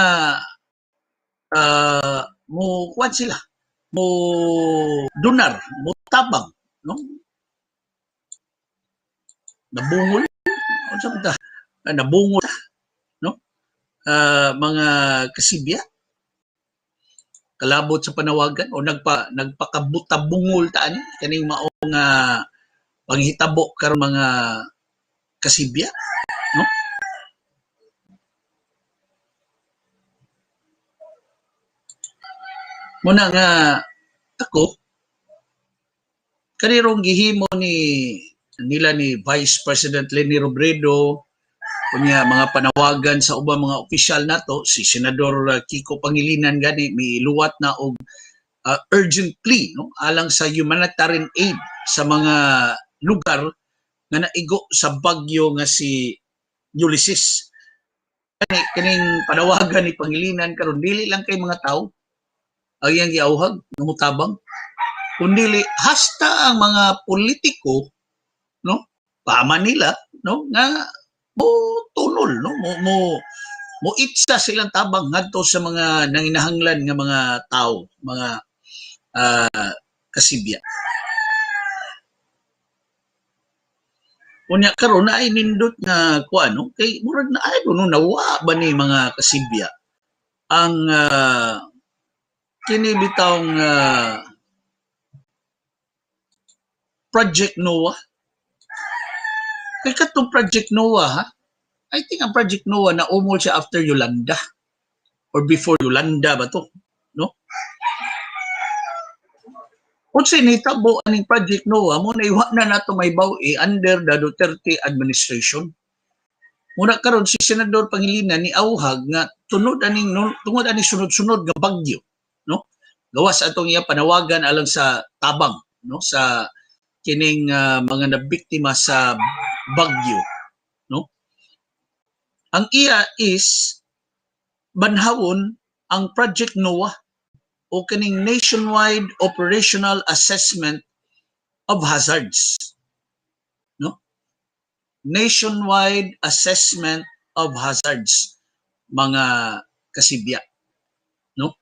mo kuan sila mo donar mo tabang no nabungol unsa man ta nabungol no mga kasibya kalabot sa panawagan o nagpakabutabungol ta ani kaning maong panghitabo karon mga kasibya no muna nga ako kanirong gihimo nila ni Vice President Leni Robredo kunya mga panawagan sa ubang mga opisyal nato si Senador Kiko Pangilinan gani miluwat na og urgent plea no alang sa humanitarian aid sa mga lugar nga naigo sa bagyo nga si Ulysses. Kaning panawagan ni Pangilinan karon dili lang kay mga tao ang iyang giauhag mutabang kundi hasta ang mga politiko no paman nila no nga mo tunol no mo itsa silang tabang ngadto sa mga nanginahanglan nga mga tao mga kasibya unya karon na ay nindot nga kuan no kay murag na ay no nawa ba ni mga kasibya ang kini bitawng Project Noah kay katong Project Noah ha I think ang Project Noah na umol siya after Yolanda or before Yolanda ba to, no? Kung sinitabo aning Project Noah, mo na iwa na nato may bawi under the Duterte administration. Muna karon si Senador Pangilinan ni Auhag nga tungod aning sunod-sunod nga bagyo, no? Gawas atong iya panawagan alang sa tabang, no, sa kining mga nabiktima sa bagyo, no? Ang iya is banhawon ang Project Noah o kining nationwide operational assessment of hazards, no? Nationwide assessment of hazards, mga kasibya, no?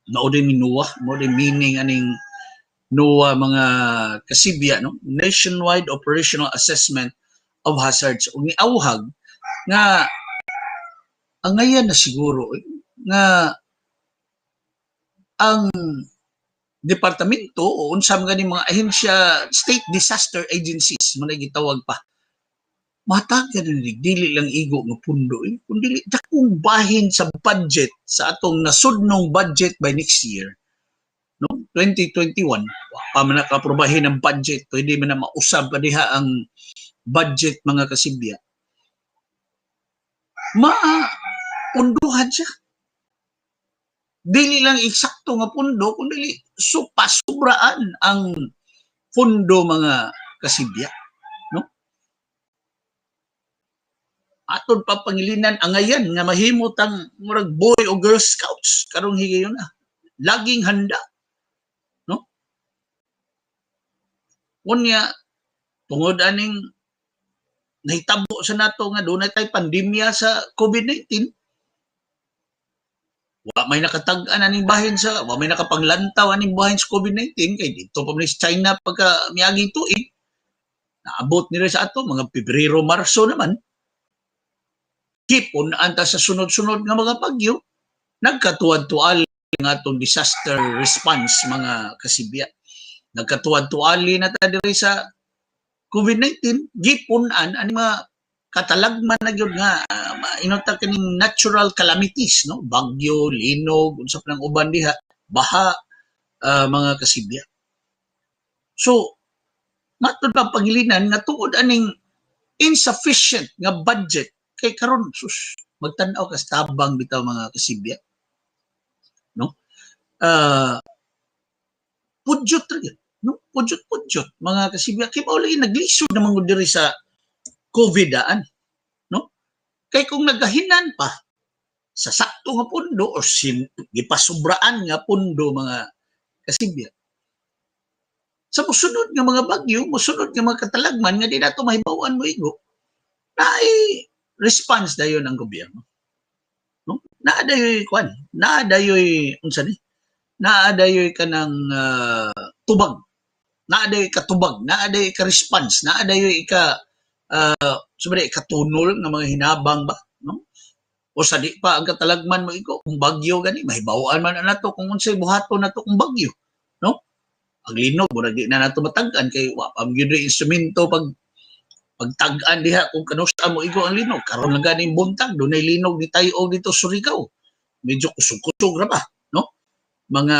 Mao din ni Noah, mao din meaning aning Noah, mga kasibya, no? Nationwide operational assessment of hazards. Ug ni Auhag nga ang ngayon na siguro nga ang departamento o unsam gani mga ahensya, state disaster agencies mo na gitawag pa, matagan ni dili lang igo nga pundo, kundi dakong bahin sa budget sa atong nasudnong budget by next year, no, 2021. Pa man nakaprobahin ang budget, pwede man na mausab pa diha ang budget, mga kasibya, maunduhan siya. Dili lang eksakto nga pundo, kundi supasubraan ang pundo, mga kasibya, no? Aton pa Pangilinan ang ngayon nga mahimot ang murag boy o girl scouts karong higayon na laging handa, no? Unya tungod aning nahitabo sa nato nga dunay tay pandemya sa COVID-19, wa may nakatag-an aning bahin sa, wa may nakapanglantaw aning bahin sa COVID-19 kay dito pa man sa China pagka miaging tuig naabot nila sa ato mga Pebrero, Marso naman. Hipon anta sa sunod-sunod nga mga bagyo, nagkatuwad-tuali nga atong disaster response, mga kasibya. Nagkatuwad-tuali na ta diri sa COVID-19, gipunan ani mga katalagman na gyud nga inunta kaning natural calamities, no? Bagyo, linog, unsa pa nang uban diha, baha, mga kasibya. So matud pa Pangilinan nga tuod aning insufficient nga budget kay karon sus magtan-aw ka sa tabang bitaw, mga kasibya, no? Pudyot ra gyud, no? Pudyot, mga kasibya, kay mao lagi naglisod na mangud diri sa COVID-aan, no? Kay kung nagahinan pa sa sakto nga pundo o gipasubraan nga pundo, mga kasibya, sa musunod nga mga bagyo, musunod nga mga katalagman nga di nato mahibawan mo igo, na ay response dayon ang gobyerno, no? Naadayoy kwan, naadayoy unsa ni? Naadayoy kanang tubag, naadayoy ka tubag, naadayoy ka response, naadayoy ka sumali katunol ng mga hinabang ba, no? O sa di pa ang katalagman mo igo kung bagyo gani mahibawan man nato kung unsay buhaton nato kung bagyo, no? Ang linog murag di na nato matag-an kay wa pa gyud instrumento pagtag-an diha kung kanusa mo igo ang linog. Karon lang ganing buntag dunay linog di tayo dito Surigao, medyo kusog-kusog ra ba, no? Mga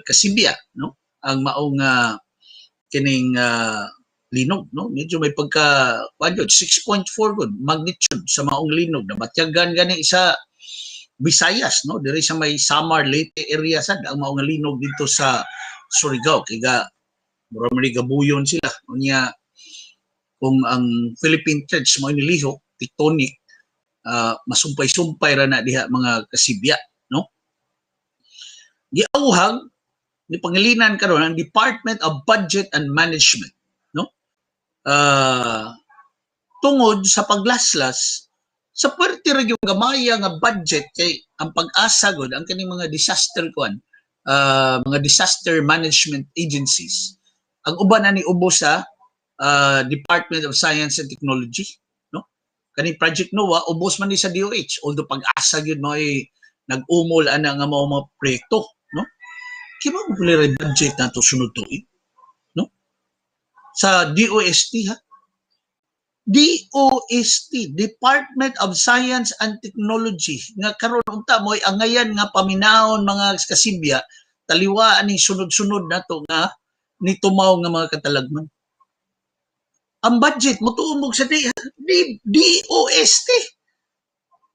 kasibya, no? Ang maong kining linog, no? Medyo may pagka 6.4 good magnitude sa maong linog na batyagan gani sa Visayas, no? Diri sa may Samar Leyte area sad ang maong linog dito sa Surigao kay ga mura man gabuyon sila. Unya kung ang Philippine Trades mo inilihok tectonic, masumpay-sumpay ra na diha, mga kasibya, no? Giauhag ni Pangilinan karon ang Department of Budget and Management, no? Tungod sa paglaslas sa puwerte ra gyud gamaya nga budget kay ang pag-asa gud ang kaning mga disaster mga disaster management agencies, ang uban na ni ubo sa Department of Science and Technology, no? Kani Project Noah ubos man ni sa DOH, although pag-asa gyud mo ay nag-umol ana nga mga proyekto, no? Kimo mo pala budget nato sunod tuig, no? Sa DOST ha, DOST, Department of Science and Technology, nga karon unta mo'y angayan nga paminahon mga kasibya, taliwaan ni sunod-sunod nato nga nitumaw nga mga katalagman. Ang budget mo tuumog sa DOST.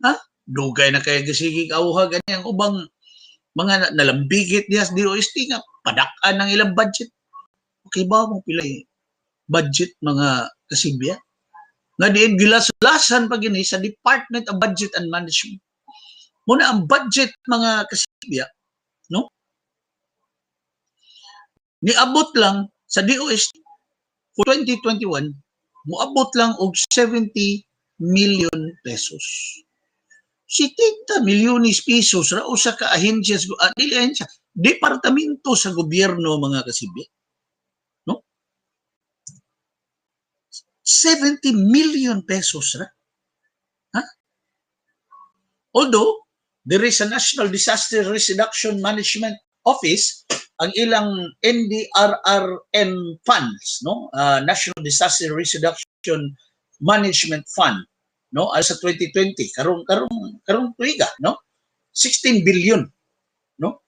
Ha? Dugay na kay gasigi kauha ganyang ubang mga nalambigit diya sa DOST nga padak-an ng ilang budget. Okay ba mo pilay budget mga kasibya? Nga diin gilas-lasan pag ini sa Department of Budget and Management. Muna ang budget mga kasibya, no? Niabot lang sa DOST for 2021, muabot lang og 70 million pesos. 70 milyones pesos ra usa ka ahensya, dili ahensya, departamento sa gobyerno mga kasibya. No? 70 million pesos ra. Ha? Although there is a National Disaster Risk Reduction Management Office, ang ilang NDRRM funds, no? National Disaster Risk Reduction Management Fund, no? Sa 2020 karong tuiga, no? 16 billion, no?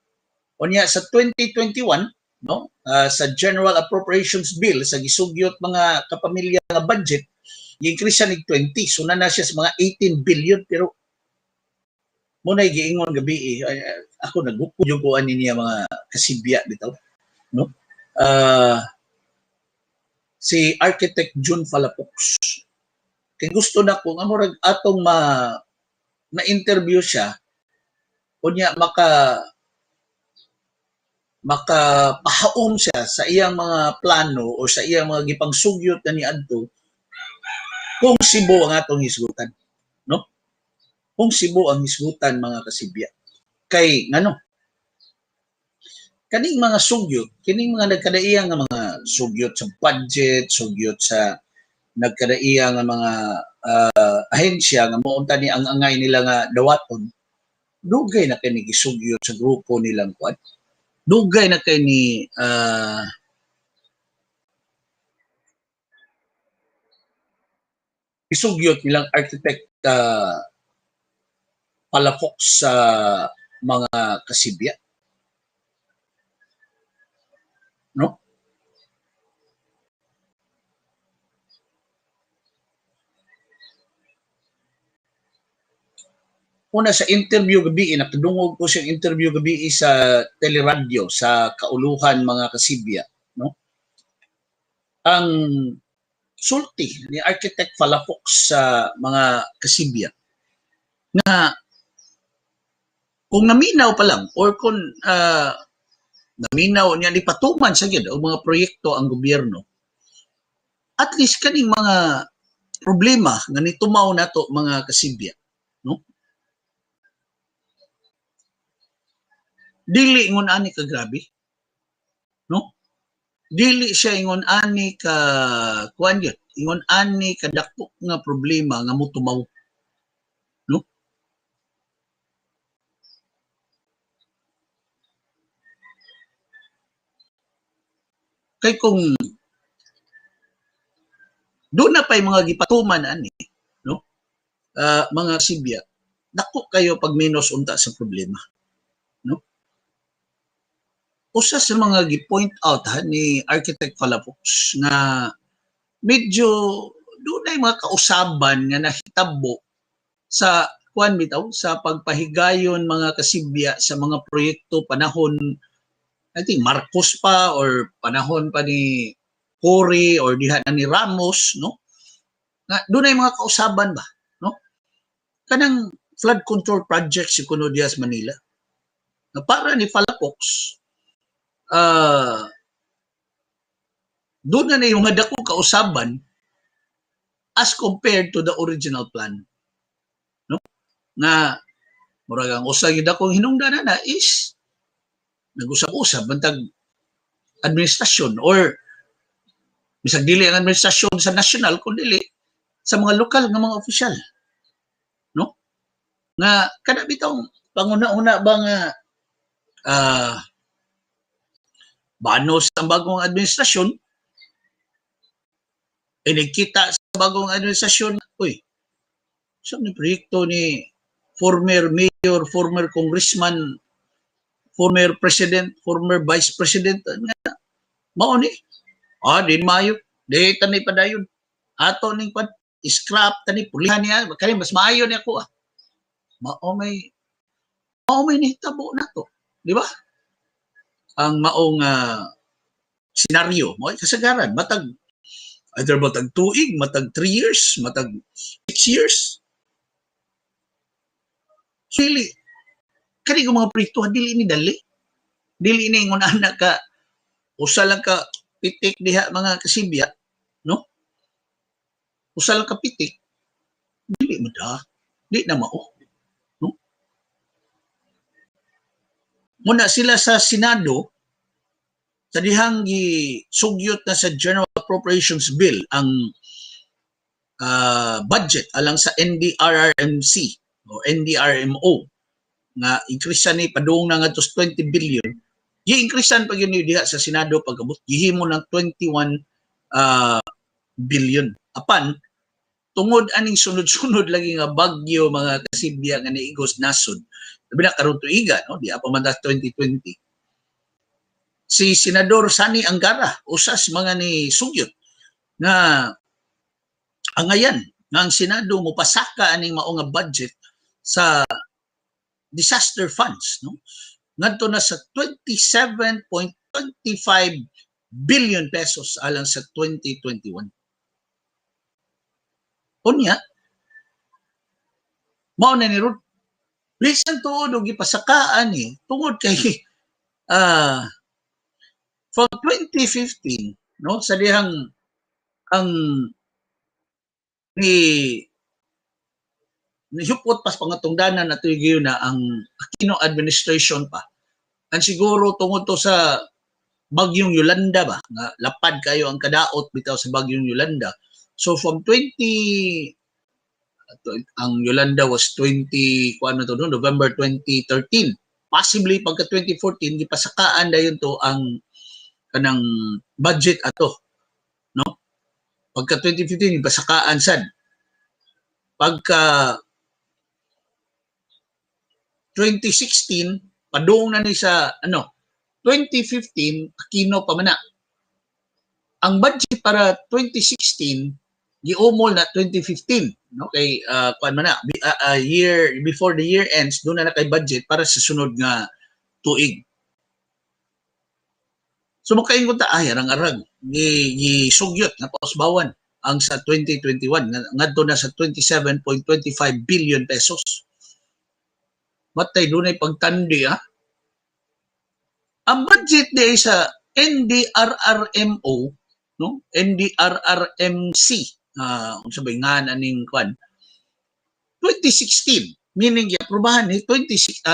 Unya sa 2021, no? Sa General Appropriations Bill sa gisugyot mga kapamilya nga budget, i-increase siya nig 20, so na siya sa mga 18 billion, pero muna giingon gabi ako nagkukujuguan niya mga kasibya bitaw, no? Si Architect June Palafox, kay gusto na ko nga murag atong ma-interview siya unya makapahaom siya sa iyang mga plano o sa iyang mga gipangsugyot na niadto kung Cebu ang atong hisgutan, no? Kung Cebu ang hisgutan mga kasibya. Kay ngano? Kaning mga sugyot, kining mga nagkadaiyang nga mga sugyot sa budget, sugyot sa nagkadaiyang nga mga ahensya nga mounta ni ang angay nila nga dawaton, dugay na kay ni gisugyot sa grupo nilang kwad. Dugay na kay ni isugyot nilang architect Palafox sa mga kasibya, no? Una sa interview gabi, nakadungog ko siyang interview gabi sa teleradyo sa Kauluhan mga kasibya, no? Ang sulti ni Architect Palafox sa mga kasibya nga kung naminaw pa lang or kung naminaw niya ni patuman sa gid og mga proyekto ang gobyerno, at least kaning mga problema nga nitumaw nato mga kasibya, no? Dili ingon ani ka grabe, no? Dili siya ingon ani ka kuan gyud, ingon ani ka dako nga problema nga motumaw, no? Kay kung doon na pa'y mga gipatuman ani, no? Mga kasibya, dako kayo pag minus unta sa problema, no? Usa sa mga gi-point out ni Architect Palafox nga medyo doon ay mga kausaban nga nahitabo sa kuan bitaw sa pagpahigayon mga kasibya sa mga proyekto panahon I think Marcos pa or panahon pa ni Cory or diha na ni Ramos, no? Nga doon ay mga kausaban ba, no? Kanang flood control project si Cuno Diaz Manila. Na para ni Palafox, doon na yung mga dako kausaban as compared to the original plan, no? Nga murag ang usa gyud akong hinungdanan na is nag-usap-usap bantag administrasyon or bisag dili ang administrasyon sa national kundi sa mga lokal nga mga opisyal, no? Nga kada bitaw panguna-una ba nga banos ang bagong administrasyon Nakita sa bagong administrasyon, uy, sa ni proyekto ni former mayor, former congressman, former president, former vice president, mao ni, di mayo, di tanay pa dayon. Ato ning pad, scrap, tani, pulihan niya, kani mas maayo niya ko, mao may nitabo na to. Di ba? Ang maong senaryo, mo kasagaran, matag, either matag 2 matag 3 years, matag 6 years. Dili, kani mga proyektuhan, dili ni dali. Dili ni ngun anak ka, usa lang ka pitik diha mga kasibya, no? Usa lang ka pitik, dili mo da, di na mao. No? Muna sila sa Senado, sa dihang sugyot na sa General Appropriations Bill ang budget alang sa NDRRMC o NDRMO nga increase ni padung na nga 20 billion, gi-increasean pag yun diha sa Senado pagabot gihimo ng 21 billion. Apan tungod aning sunod-sunod lagi nga bagyo mga kasibya nga niigos nasod. Labi na karon tuiga, no? Di pa man 2020. Si Senador Sani Angara usas mga ni sugyot na angayan nga ang Senado mo pasaka aning mao nga budget sa disaster funds, no? Ngadto na sa 27.25 billion pesos alang sa 2021. Unya, mao na ni Rod. Bisan tuod og gipasakaan ni tungod kay from 2015, no, sa dihang ang nihupot pas pangatungdanan na tuyo na ang Aquino administration pa. Ang siguro tungod to sa bagyong Yolanda ba, nga lapad kayo ang kadaot bitaw sa bagyong Yolanda. So from 20 ang Yolanda was 20 kuan to no, November 2013. Possibly pagka 2014 gipasakaan dayon to ang kanang budget ato, no? Pagka 2015 gipasakaan sad. Pagka 2016 padung na ni sa 2015 Aquino pa man na. Ang budget para 2016 giumol na 2015, no, kay kuan man na year before the year ends do na kay budget para sa sunod nga tuig. So makaingon ta arang-arang gisugyot na pausbawan ang sa 2021 ngadto na sa 27.25 billion pesos. Matay dunay pagtandi Ang budget di sa NDRRMO, no? NDRRMC, sabay nga aning kwan, 2016, meaning i-aprobahan ni 2015.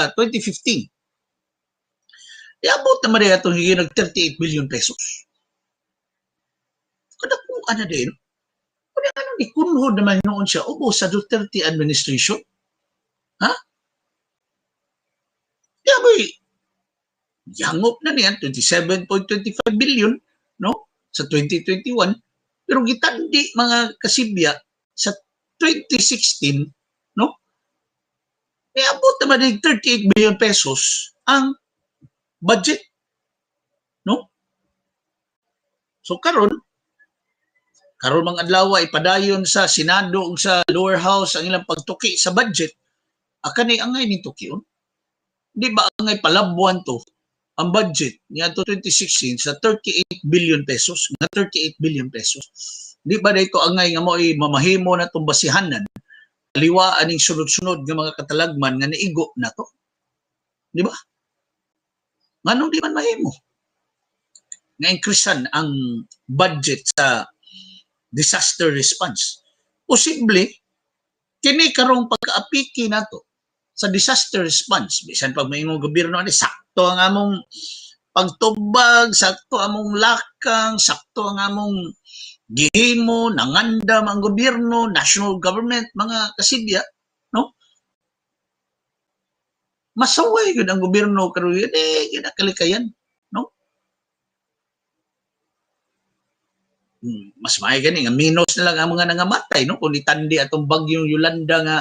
Iabot naman na itong higit ng 38 billion pesos. Kada po na din, kung ano ni kunhod naman noon siya, ubo sa Duterte administration, Kaya boy, yangop na niyan, 27.25 billion, no? Sa 2021. Pero gitandi mga kasibya sa 2016, no? Iabot naman ng 38 billion pesos ang budget, no? So karon mga adlaw ipadayon sa Senado ug sa lower house ang ilang pagtuki sa budget. Akani angay ni tukion. Di ba angay palabuan to ang budget niya to 2016 sa 38 billion pesos, na 38 billion pesos. Di ba dito angay nga mo mamahimo na tong basihanan liwa aning sunod-sunod nga mga katalagman nga niigo na to. Di ba? Nganong di man mahimo? Nga increasean ang budget sa disaster response. Posible kini karong pagkaapiki nato sa disaster response, bisan pag may imong gobyerno ani sakto ang among pagtubag, sakto among lakang, sakto ang among gihimo, nangandam ang gobyerno, national government, mga kasibya, no? Masaway yun ang gobyerno karon yun nakalikayan, no? mas may gani nga minus na lang ang mga nangamatay no kung itandi atong bagyong Yolanda nga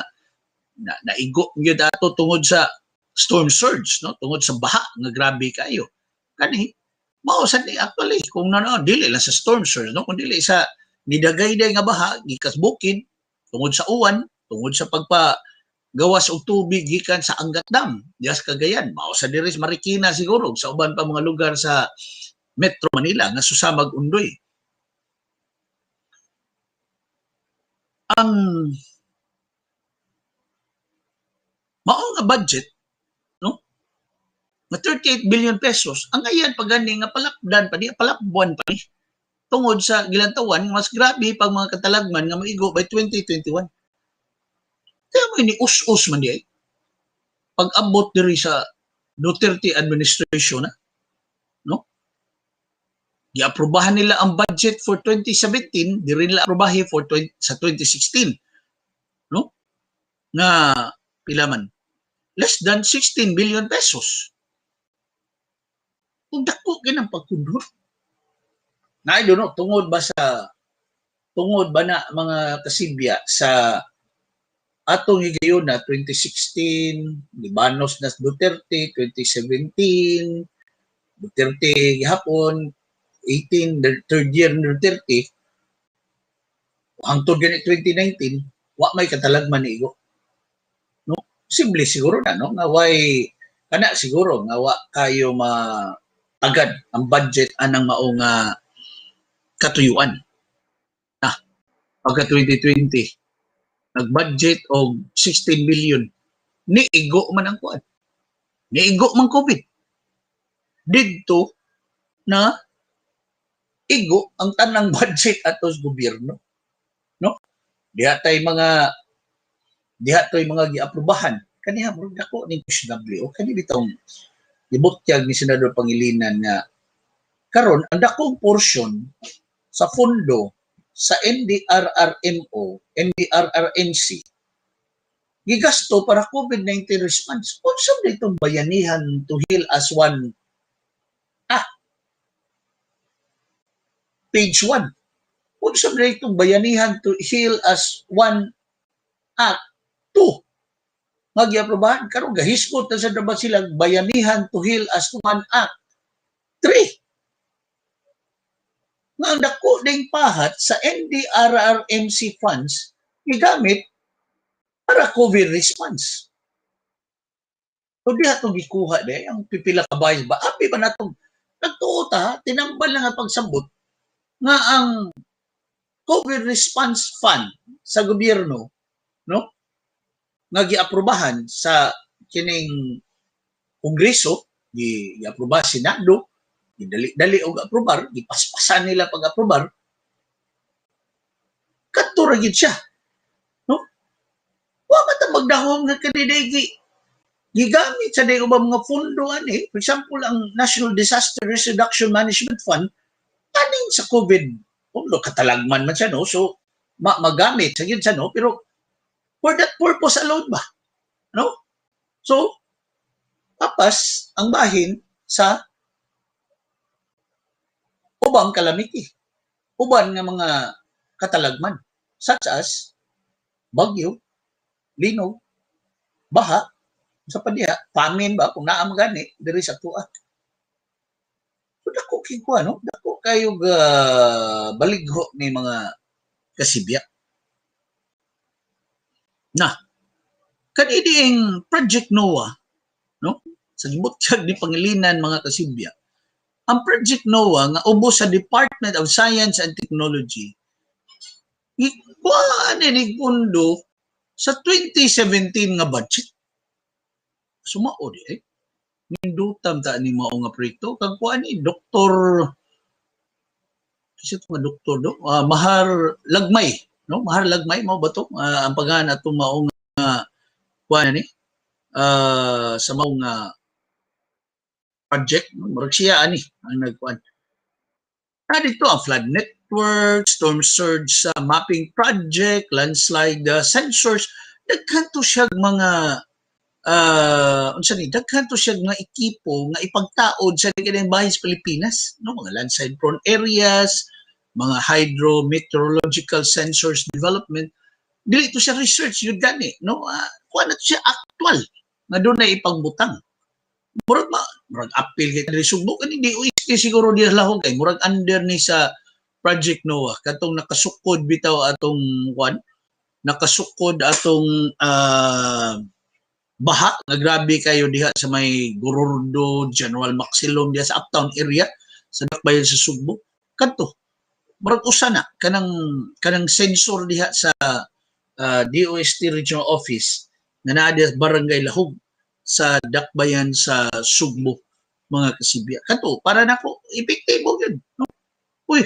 naigo gyud ato tungod sa storm surge no tungod sa baha nga grabe kayo kani mao sad ni actually kung dili lang sa storm surge no kung dili sa nidagayday nga baha gikas bukid tungod sa uwan tungod sa gawas og tubig gikan sa Angat Dam dias Cagayan mao sa diri sa Marikina siguro sa uban pa mga lugar sa Metro Manila nga susamag undoy ang mao nga budget no nga 38 billion pesos ang ayan pagani nga palakdan pa di palakbuan pa ni tungod sa gilantawan mas grabe pag mga katalagman nga maigo by 2021 kaya mo ni us-us man di ay pag-abot diri sa Duterte administration na no giaprobahan nila ang budget for 2017 diri nila aprobahe sa 2016 no nga pila man less than 16 billion pesos kung dako ginang pagkundor na I don't know tungod ba na mga kasibya sa atong higayon na 2016 gibanos na Duterte 2017 Duterte gihapon 18 third year ni Duterte hangtod gani 2019 wa may katalagman ni igo no simple siguro na no nga way kana siguro nga wa kayo agad ang budget anang mao nga katuyuan pagka 2020 nag-budget og 16 billion ni igo man ang kuan ni igo man COVID didto na igo ang tanang budget ato sa gobyerno no diha tay mga giaprubahan kaniha murag dako ning PSW kani bitong gibutyag ni Senador Pangilinan nga karon ang dakong portion sa pondo sa NDRRMC gigasto para COVID-19 response unsa ditong bayanihan to heal as one page 1. Kung sa itong bayanihan to heal as one act 2. Nagyaprobahan. Karong gahiskot na sa dapat silang bayanihan to heal as one act 3. Nga ang dako ding pahat sa NDRRMC funds gigamit para COVID response. So di atong gikuha de ang pipila ka bayad ba? Abi ba natong nagtuo ta tinambal na nga pagsabot nga ang COVID response fund sa gobyerno no nga giaprobahan sa kining kongreso giaproba Senado gidali og aprobar gipaspasan nila pag-aprobar kadto ra gid siya no wa man ta magdahom nga kaniday gigamit sa day ubang mga pondo ani for example ang National Disaster Risk Reduction Management Fund taning sa COVID pondo katalagman man siya no so magamit sa gid siya no pero for that purpose alone ba no so tapas ang bahin sa ubang calamity uban nga mga katalagman such as bagyo linog baha sa padiha famine ba kung naa magani diri sa tuwa so dako kigwa no dako kayo baligho ni mga kasibya na kaniding Project NOAA no sa gibutyag ni Pangilinan mga kasibya ang Project NOAA nga ubos sa Department of Science and Technology ikuan ni pundo sa 2017 nga budget sumao di mindutam ta ni mao nga proyekto kag kuan ni Dr. Kasi nga doktor do Mahar Lagmay no Mahar Lagmay mao ba to ang pangalan atong mao nga kuan ni sa mao nga project no murag siya ani ang nagkuan dito ang flood network storm surge mapping project landslide sensors daghan to siya mga unsa ni daghan to siya nga ekipo nga ipagtaod sa kanang bahin sa Pilipinas no mga landslide prone areas mga hydrometeorological sensors development, dili to siya research yun gani, no? Kuha na to siya actual nga doon na ipagbutang. Murag appeal kay diri Sugbo kani di uiski siguro diya lahog kay murag under ni sa Project Noah katong nakasukod bitaw atong nakasukod atong baha nga grabe kayo diha sa may Gururdo, General Maxilom diha sa uptown area sa dakbayan sa Sugbo. Kadto murag usa na kanang sensor diha sa DOST Regional Office na naa diha Barangay Lahog sa dakbayan sa Sugbo, mga kasibya. Kato, para nako epektibo yun. No? Uy,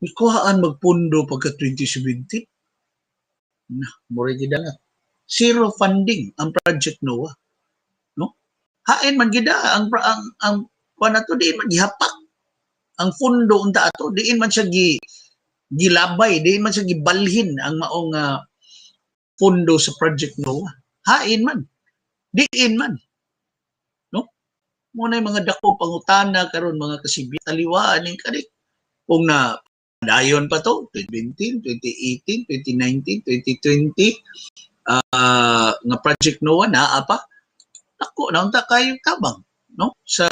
ikuhaan magpundo pagka 2017. Na, mura gida nga. Zero funding ang Project Noah. No? Hain man gida ang na to diin man gihapak. Ang fundo unta ato diin man siya gilabay, diin man siya gibalhin ang maong fundo sa Project Noah. Hain man. Diin man. No? Muna yung mga dako pangutana karon mga kasibya taliwaan ning kani kung na dayon pa to 2017, 2018, 2019, 2020 nga Project Noah naa pa ako na unta kayo tabang no sa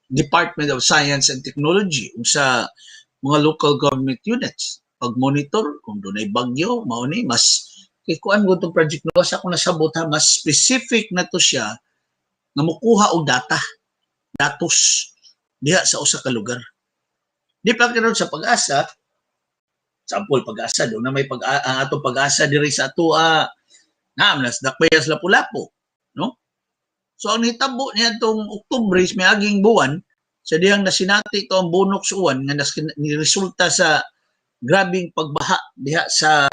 Department of Science and Technology sa mga local government units pag-monitor kung dunay bagyo mao ni mas kay kuan go tong Project Noah sa akong nasabot ha mas specific na to siya nga mokuha og datos diha sa usa ka lugar. Di pa karon sa Pag-asa, sample Pag-asa do na may ang atong Pag-asa diri sa ato nas dakbayas Lapu-Lapu, no? So ang hitabo niya tong Oktubre may aging buwan sa diyang nasinati to ang bunok suwan nga niresulta sa grabing pagbaha diha sa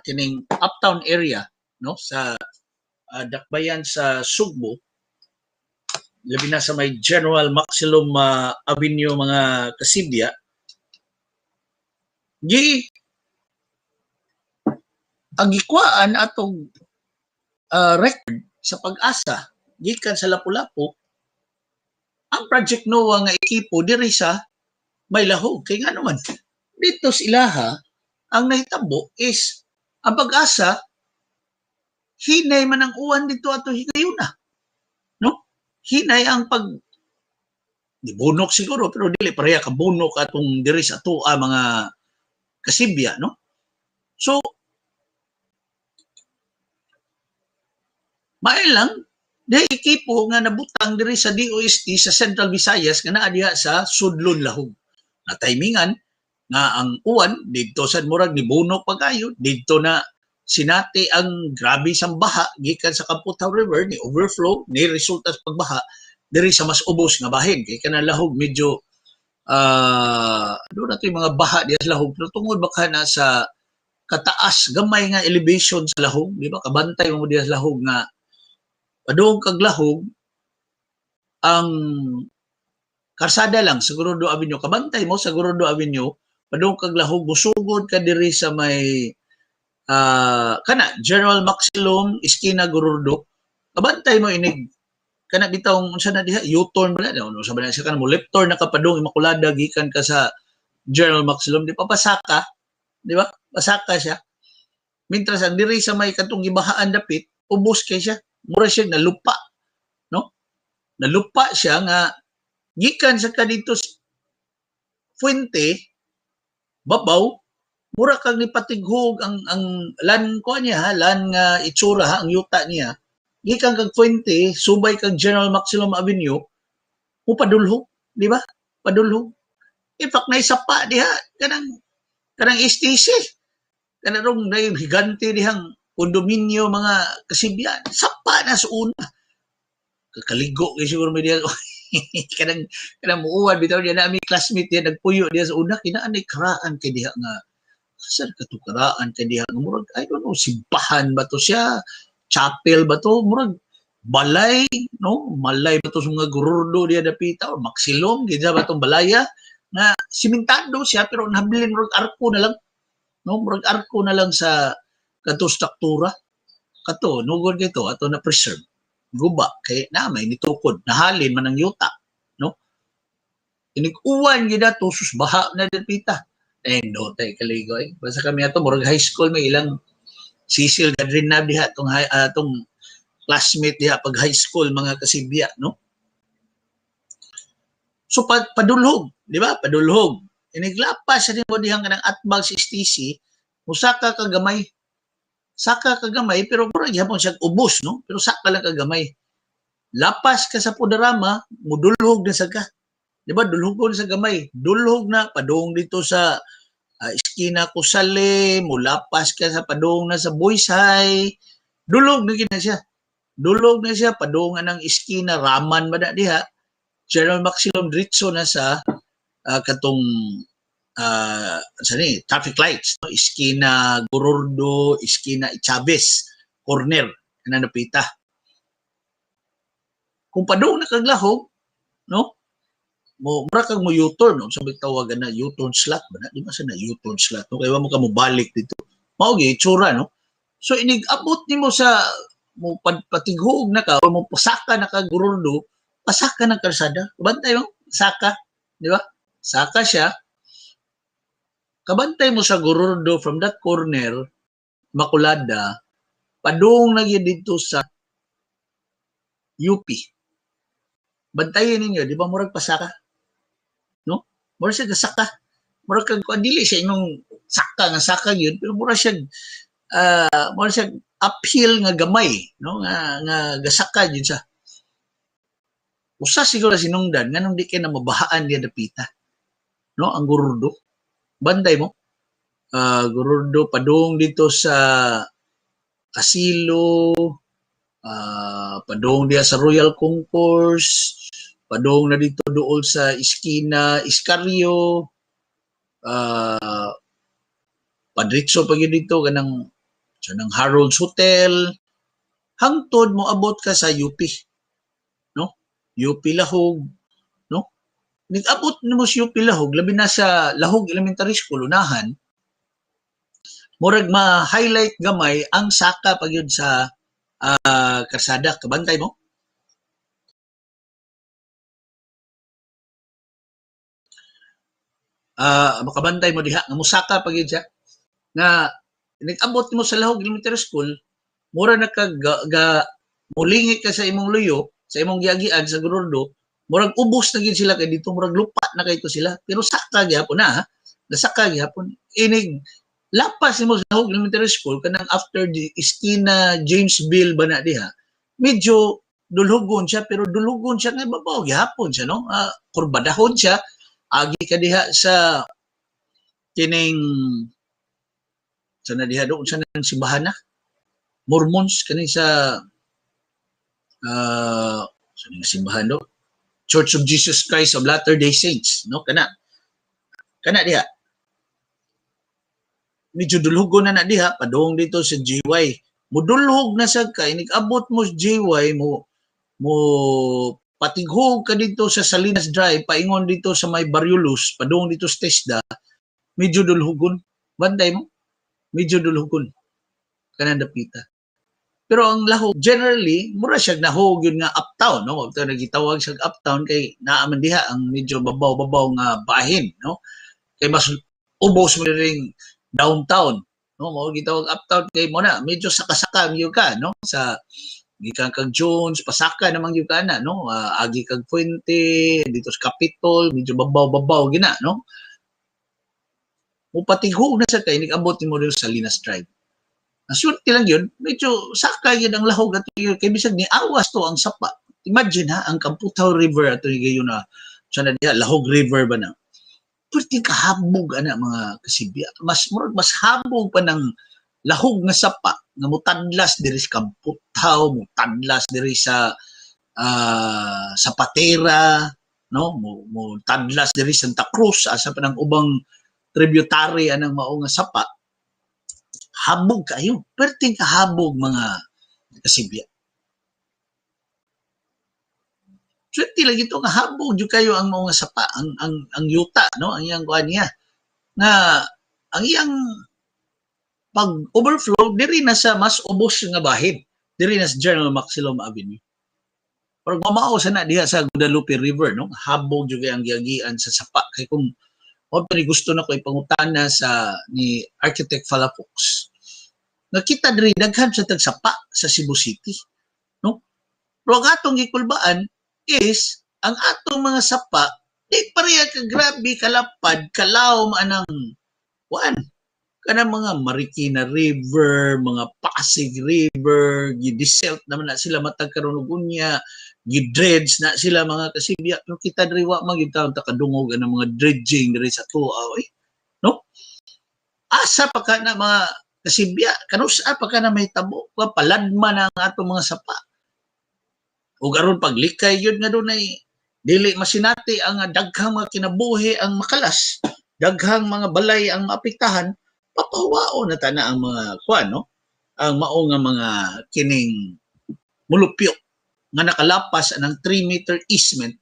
kining uptown area no sa dakbayan sa Sugbo labi na sa may General Maximum Avenue mga kasibya ang gikwaan atong record sa Pag-asa gikan sa Lapu-Lapu ang Project Noah nga ekipo diri sa may Lahog kay nga naman dito sa ilaha ang nahitabo is ang Pag-asa hinay man ang uwan dito ato higayuna no hinay ang di bunok siguro pero dili pareha ka bunok atong diri sa ato mga kasibya no so mailang di ekipo nga nabutang diri sa DOST sa Central Visayas nga naa diha sa Sudlon Lahog na timingan nga ang uwan didto sa murag ni bunok pagayo didto na sinati ang grabe sang baha gikan sa Kamputaw River ni overflow ni resulta sa pagbaha diri sa mas ubos nga bahin kay kana Lahog medyo doon nato yung mga baha diya sa Lahog pero tungod baka na sa kataas gamay nga elevation sa Lahog di ba kabantay mo diya sa Lahog nga padung kag Lahog ang karsada lang sa Gorodo Avenue kabantay mo sa Gorodo Avenue padung kag Lahog musugod ka diri sa may kana General Maxilom Iskina Gorodo kabantay mo inig kana bitawng unsa na diha U-turn ba na no sabi na siya kana mo left turn na kapadung Immaculada gikan ka sa General Maxilom di pa pasaka di ba pasaka siya mintras ang diri sa may katong gibahaan dapit ubos kay siya mura siya nalupa no nalupa siya nga gikan sa kadito fuente babaw mura kang nipatighog ang lan ko niya lan nga itsura ang yuta niya gikan kag fuente subay kag General Maximum Avenue upadulhog di ba padulhog in fact na isapa diha kanang STC kanang na higante dihang kondominyo mga kasibyan sapa na sa una kakaligo kay siguro may diha kanang muuwan bitaw diya na aming classmate diya nagpuyo diya sa una kinaanay karaan kay diha nga saan katukaraan kay diha murag I don't know simbahan ba to siya chapel ba to murag balay no malay ba to sa mga Gururdo diya dapita or Maxilom gid ba tong balaya nga simentado siya pero nabilin murag arko na lang no murag arko na lang sa kadto struktura kato nugod kito ato na preserve guba kay na may nitukod nahalin man ang yuta no Inig-uwan gid ato sus baha na dapita. No tay kaligoy. Basta kami ato murag high school may ilang sisil gadrin na diha atong classmate diha pag high school mga kasibya, no? So padulhog, di ba? Padulhog. Iniglapas sa mo dihang kanang atbag si STC, musaka ka gamay. Saka ka gamay pero murag gyapon siya ubos, no? Pero saka lang ka gamay. Lapas ka sa pudarama, mudulhog na sa ka. Di ba? Dulhog sa gamay. Dulhog na padung dito sa iskina Kusale, mulapas ka sa padung na sa Boys High. Dulhog na gina siya. Dulhog na siya padung ng iskina Raman ba diha. General Maximum Dritso na sa katong traffic lights, no? Iskina Gorordo, iskina Chavez, corner na napita. Kung padung na kaglahog, no? Mura kang mo U-turn, no? Sabi tawagan na U-turn slot ba na? Di ba sa na U-turn slot? No? Kaya mo ka mo balik dito. Maugi, itsura, no? So inig-abot nimo sa mo patighog na ka o mo pasaka na ka Gorordo, pasaka ng kalsada. Kabantay mo, saka, di ba? Saka siya. Kabantay mo sa Gorordo from that corner, Makulada, padung na dito sa UP. Bantayan ninyo, di ba murag pasaka? No? Murag siya gasaka. Murag kang dili siya inong saka yun, pero murag siya uphill nga gamay, no? Nga gasaka yun siya. Usa siguro sinungdan nganong di kay na mabahaan diya dapita. No, ang Gorordo. Banday mo. Gorordo padung dito sa Asilo, padung diya sa Royal Concourse, padung na dito dool sa iskina Iscario, padritso pa dito kanang Harold's Hotel, hangtod mo abot ka sa UP. UP Lahog, no? Nag-abot mo sa UP Lahog, labi na sa Lahog Elementary School, unahan, murag ma-highlight gamay ang saka pag yun sa karsada. Kabantay mo? Makabantay mo diha, nga musaka pag yun siya. Nga, nag-abot mo sa Lahog Elementary School, mura na ka mulingit ka sa imong luyo, sa imong giagian sa Gorordo, murag ubos na gid sila kay dito murag lupa na kay sila. Pero saka gyapon na, nasaka gyapon. Inig lapas mo sa Hog Elementary School kanang after the iskina Jamesville ba na diha. Medyo dulhugon siya pero dulhugon siya nga babaw gyapon siya, no? Kurbadahon siya agi ka diha sa kining sana diha doon sa nang simbahan na Mormons kani sa simbahan do Church of Jesus Christ of Latter-day Saints, no? Kana diha medyo dulhugon na diha padung dito sa GY, mudulhog na sad ka inig-abot mo sa GY mo patighog ka dito sa Salinas Drive paingon dito sa may Barriolus padung dito sa TESDA, medyo dulhugon. Bantay mo, medyo dulhugon kana dapita. Pero ang Lahog, generally, mura siya nahog yun nga uptown, no? Ito nagitawag siya uptown kay naaman diha ang medyo babaw-babaw nga bahin, no? Kay mas ubos mo ring downtown, no? Mao gitawag uptown kay mo na medyo saka-saka ang ka, no? Sa gikan kag Jones, pasaka namang yung ka na, no? Agi kag Fuente, dito sa Capitol, medyo babaw-babaw gina, no? Upatighog na sa kay nag-abot mo rin sa Salinas Drive. Nasulti lang yun, medyo saka yun ang Lahog at yun, kaya bisag ni awas to ang sapa. Imagine ha, ang Kamputaw River at yun na, sana diha, Lahog River ba na. Pwede kahabog ana mga kasibya. Mas habog pa ng Lahog nga sapa, nga mutadlas diri sa Kamputaw, mutadlas diri sa Patera, no? Mutadlas diri sa Santa Cruz, asa pa ng ubang tributary anang mao nga sapa. Habog kayo. Perting kahabog mga kasibya. Swerte lagi ito nga habog yung kayo ang mga sapa, ang yuta, no? Ang iyang kuha niya. Na ang iyang pag-overflow, diri na sa mas ubos nga bahin. Diri na sa General Maximum Avenue. Pero mamao sana diha sa Guadalupe River, no? Habog jud ang giagian sa sapa. Kay kung gusto na ko ipangutana sa ni Architect Falafox. Nakita diri daghan sa tagsapa sa Cebu City, no? Pero ang atong gikulbaan is ang atong mga sapa di pareha ka grabe kalapad kalawom anang kuan kanang mga Marikina River, mga Pasig River, gideselt naman na sila matag karon og unya, gidredge na sila mga kasibya. Pero kita diri wa man gyud taon takadungog ang mga dredging diri sa tuaw, no? Asa pa ka na mga kasibya, kanusa pa ka na may tabo, paladman ang atong mga sapa. Ug aron paglikay yun nga dunay dili masinati ang daghang mga kinabuhi ang makalas, daghang mga balay ang maapektahan, papawao na tana ang mga kuan, no? Ang mao nga mga kining mulupyo nga nakalapas ng 3-meter easement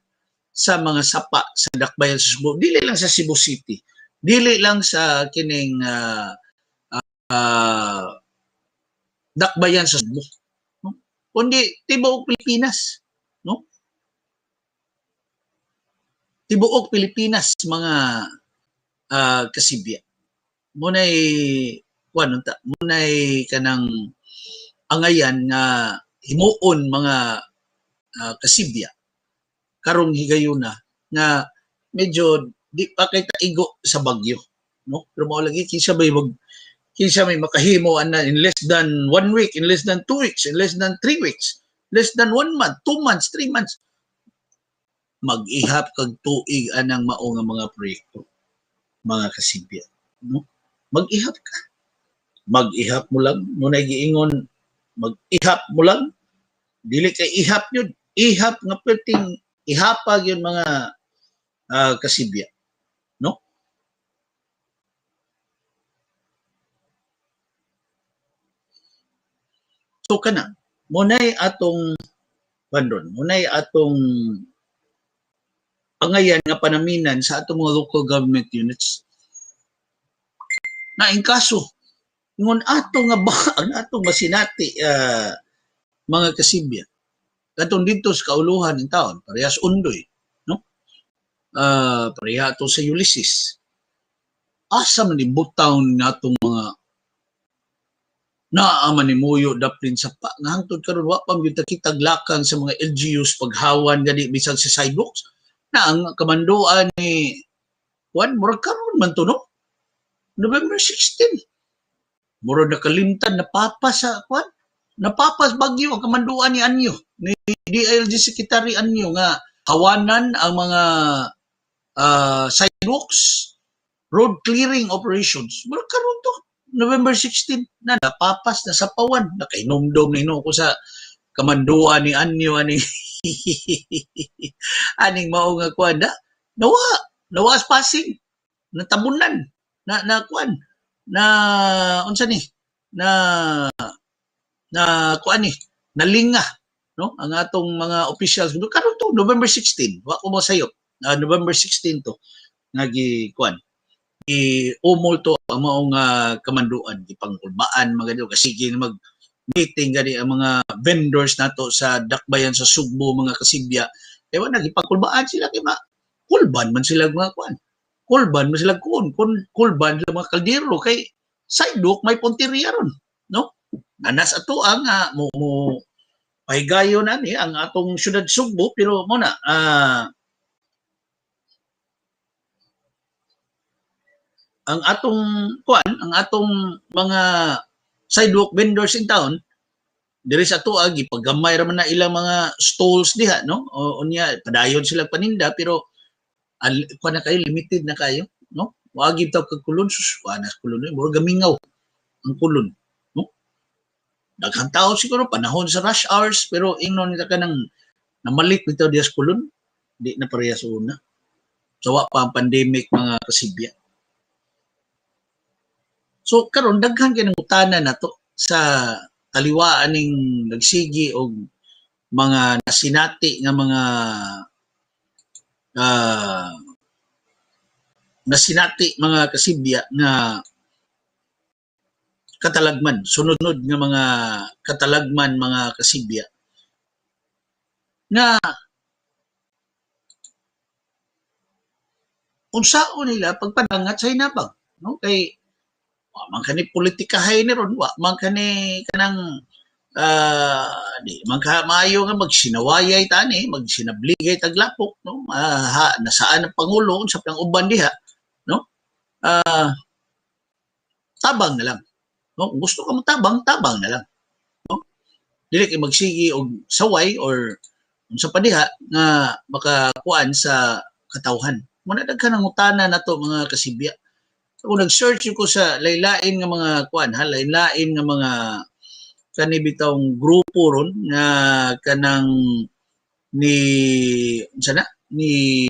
sa mga sapa sa dakbayan sa Cebu. Dili lang sa Cebu City, dili lang sa kining dakbayan sa Cebu, no? Kundi tibuok Pilipinas, no? Tibuok Pilipinas mga kasibya. Munay kuan unta, munay kanang angayan nga himuon mga kasibya karong higayuna nga medyo di pa kay taigo sa bagyo, no? Pero mao lagi kinsa may makahimo ana in less than 1 week, in less than 2 weeks, in less than 3 weeks, less than 1 month, 2 months, 3 months, mag-ihap kag tuig anang mao nga mga proyekto, mga kasibya, no? Mag-ihap ka. Mag-ihap mo lang, munay giingon, mag-ihap mo lang, dili kay ihap yun. Ihap nga perting ihapag yun mga kasibya, no? So kana, munay atong bandon, munay atong pangayan nga panaminan sa atong mga local government units na in kaso ngon ato nga ba ang atong masinati mga kasibya katong dito sa kauluhan ng taon parehas undoy, no? Pareha to sa Ulysses, asa man ibutaw natong mga naaman ni Muyo daplin sa pa nga hangtod karon wa pa gyud kitag lakang sa mga LGUs paghawan gani bisag sa sidewalks na ang kamanduan ni Juan murag karon man to, no? November 16. Murag nakalimtan napapas sa Juan. Napapas bagyo ang kamanduan ni Anyo, ni DILG Secretary Anyo nga hawanan ang mga sidewalks, road clearing operations. Murag karon to November 16 na napapas na sa pawan, nakainomdom nino ko sa kamanduan ni Anyo ani aning mao nga kuan da nawa as passing natabunan na kuan na unsa ni na kuan ni nalinga, no? Ang atong mga officials karon to November 16 wa ko masayop, November 16 to nagi kuan umol to ang maong kamanduan gipangkulbaan mga dito kasi mag meeting gani ang mga vendors nato sa dakbayan sa Sugbo mga kasibya ewa nagipangkulbaan sila kay kulban man sila mga kuan, kulban man sila kulban sila mga kaldero kay sidewalk may punteriya ron, no? Nanas ato ang mo pahigayon ani ang atong syudad Sugbo pero mo na ang atong kuan, ang atong mga sidewalk vendors in town diri sa tuwa gipagamay ra man na ilang mga stalls diha, no? O unya padayon sila paninda pero kuan na kayo limited na kayo, no? Wa gyud taw kag kulon sus wa na kulon mo gamingaw ang kulon, no? Daghang tao siguro panahon sa rush hours pero ingnon nila kanang namalit bitaw diha sa kulon di na pareha sa una. So wa pa ang pandemic mga kasibya. So karon daghan kay nang utana nato sa taliwaan ning nagsigi og mga nasinati nga mga nasinati mga kasibya nga katalagman, sunod nga mga katalagman mga kasibya nga unsaon nila pagpadangat sa hinabang, no? Kay wa man kani politikahay ni ron, wa man kani kanang di man ka maayo nga magsinawayay tani, magsinabligay taglapok, no? Nasaan ang pangulo unsa pang uban diha, no? Tabang na lang, no? Gusto ka tabang, tabang na lang, no? Dili kay magsigi og saway or unsa pa diha nga makakuan sa katawhan. Muna daghan ang utana nato mga kasibya. Kung nag-search ko sa laylain nga mga kuan, laylain nga mga kanibitawng grupo ron nga kanang ni unsa na ni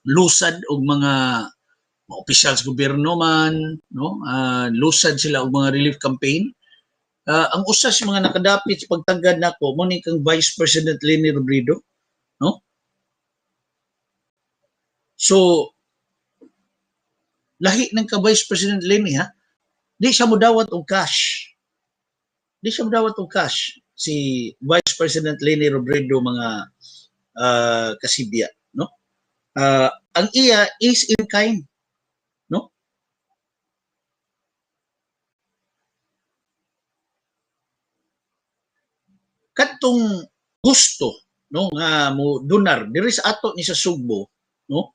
lusad og mga officials gobyerno man, no? Lusad sila og mga relief campaign. Ang usa sa mga nakadapit sa pagtagad nako mo ni kang Vice President Leni Robredo, no? So lahi ng ka Vice President Leni, ha, di siya modawat og cash. Di siya modawat og cash si Vice President Leni Robredo, mga kasibya, no? Ang iya is in kind, no? Kadtong gusto, no, nga mo donar diri sa ato ni sa Sugbo, no?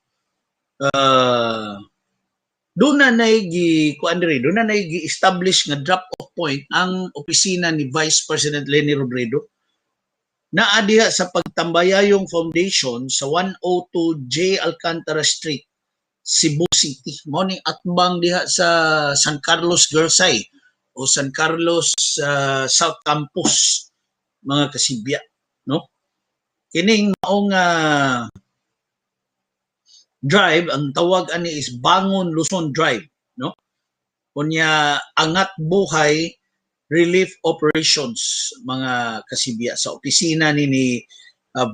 Doon na gi-establish nga drop-off point ang opisina ni Vice President Leni Robredo naa diha sa Pagtambayayong Foundation sa 102 J. Alcantara Street, Cebu City. Mao ning atbang diha sa San Carlos Gersay o San Carlos South Campus, mga kasibya, no? Kining maong drive, ang tawag ani is Bangon Luzon Drive, no? Kunya Angat Buhay Relief Operations, mga kasibya, sa opisina ni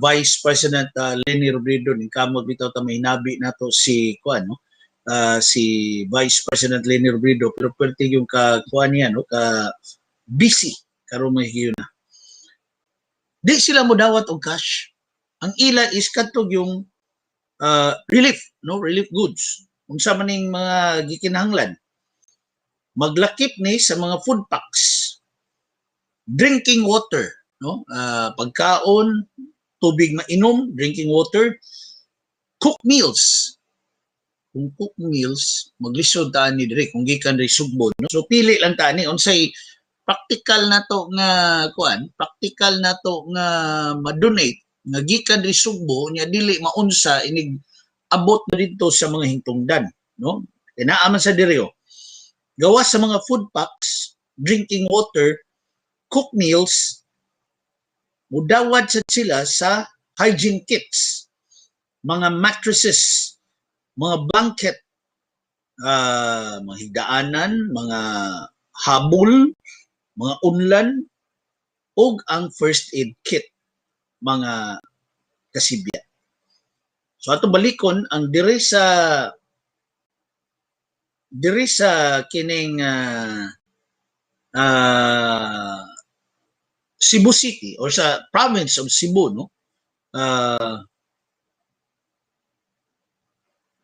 Vice President Leni Robredo. Ning kamot bitaw ta mahinabi nato si kuan, no? Si Vice President Leni Robredo, pero pwerte yung ka kuan niya, no? Ka busy karon mahiyo na. Di sila modawat og cash. Ang ila is kadtog yung relief, no? Relief goods. Unsa man ning mga gikinahanglan. Maglakip ni sa mga food packs, drinking water, no? Pagkaon, tubig mainom, drinking water, cook meals. Kung cook meals, maglisod ta ni diri kung gikan diri Sugbo, no? So pili lang ta ni unsay practical nato nga kuan, practical nato nga ma-donate nga gikan diri Sugbo nya dili maunsa inig abot na dito sa mga hingtungdan, no? Kinaaman sa diri, gawas sa mga food packs, drinking water, cook meals, mudawad sa sila sa hygiene kits, mga mattresses, mga blanket, mga higdaanan, mga habol, mga unlan, ug ang first aid kit, mga kasibya. So ato balikon ang diri sa kining Cebu City or sa province of Cebu, no?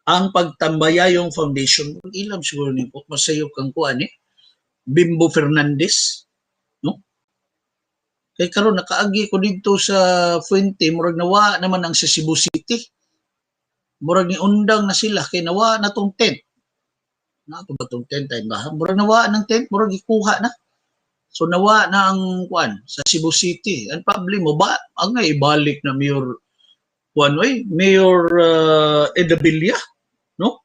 Ang Pagtambayayong Foundation, ilam siguro ni po masayop kang kuan Bimbo Fernandez, no? Kay karon nakaagi ko dito sa Fuente, murag nawa naman ang sa Cebu City. Murag ni undang na sila kay nawa na tong tent. Na ba tong tent time ba? Murag nawa ng tent, murag ikuha na. So nawa na ang kuan sa Cebu City. Ang problema ba ang ibalik na Mayor kuan Mayor Edabilia, no?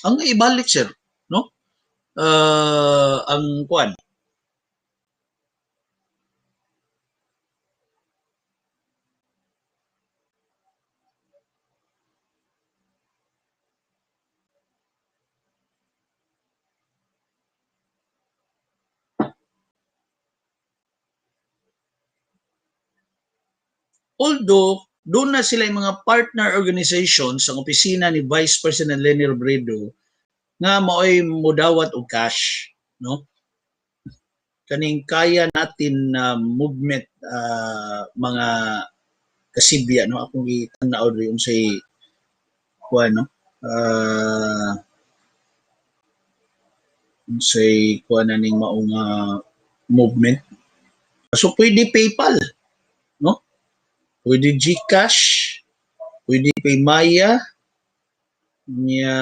Ang ibalik, sir, no? Ang kuan. Although doon na sila yung mga partner organizations sa opisina ni Vice President Leni Robredo nga maoy modawat og cash, no? kaning kaya natin na movement mga kasibya no akong gitanaw rin unsay kuan no unsay kuan na ning maong movement. So pwede PayPal no, pwede GCash, pwede Paymaya niya,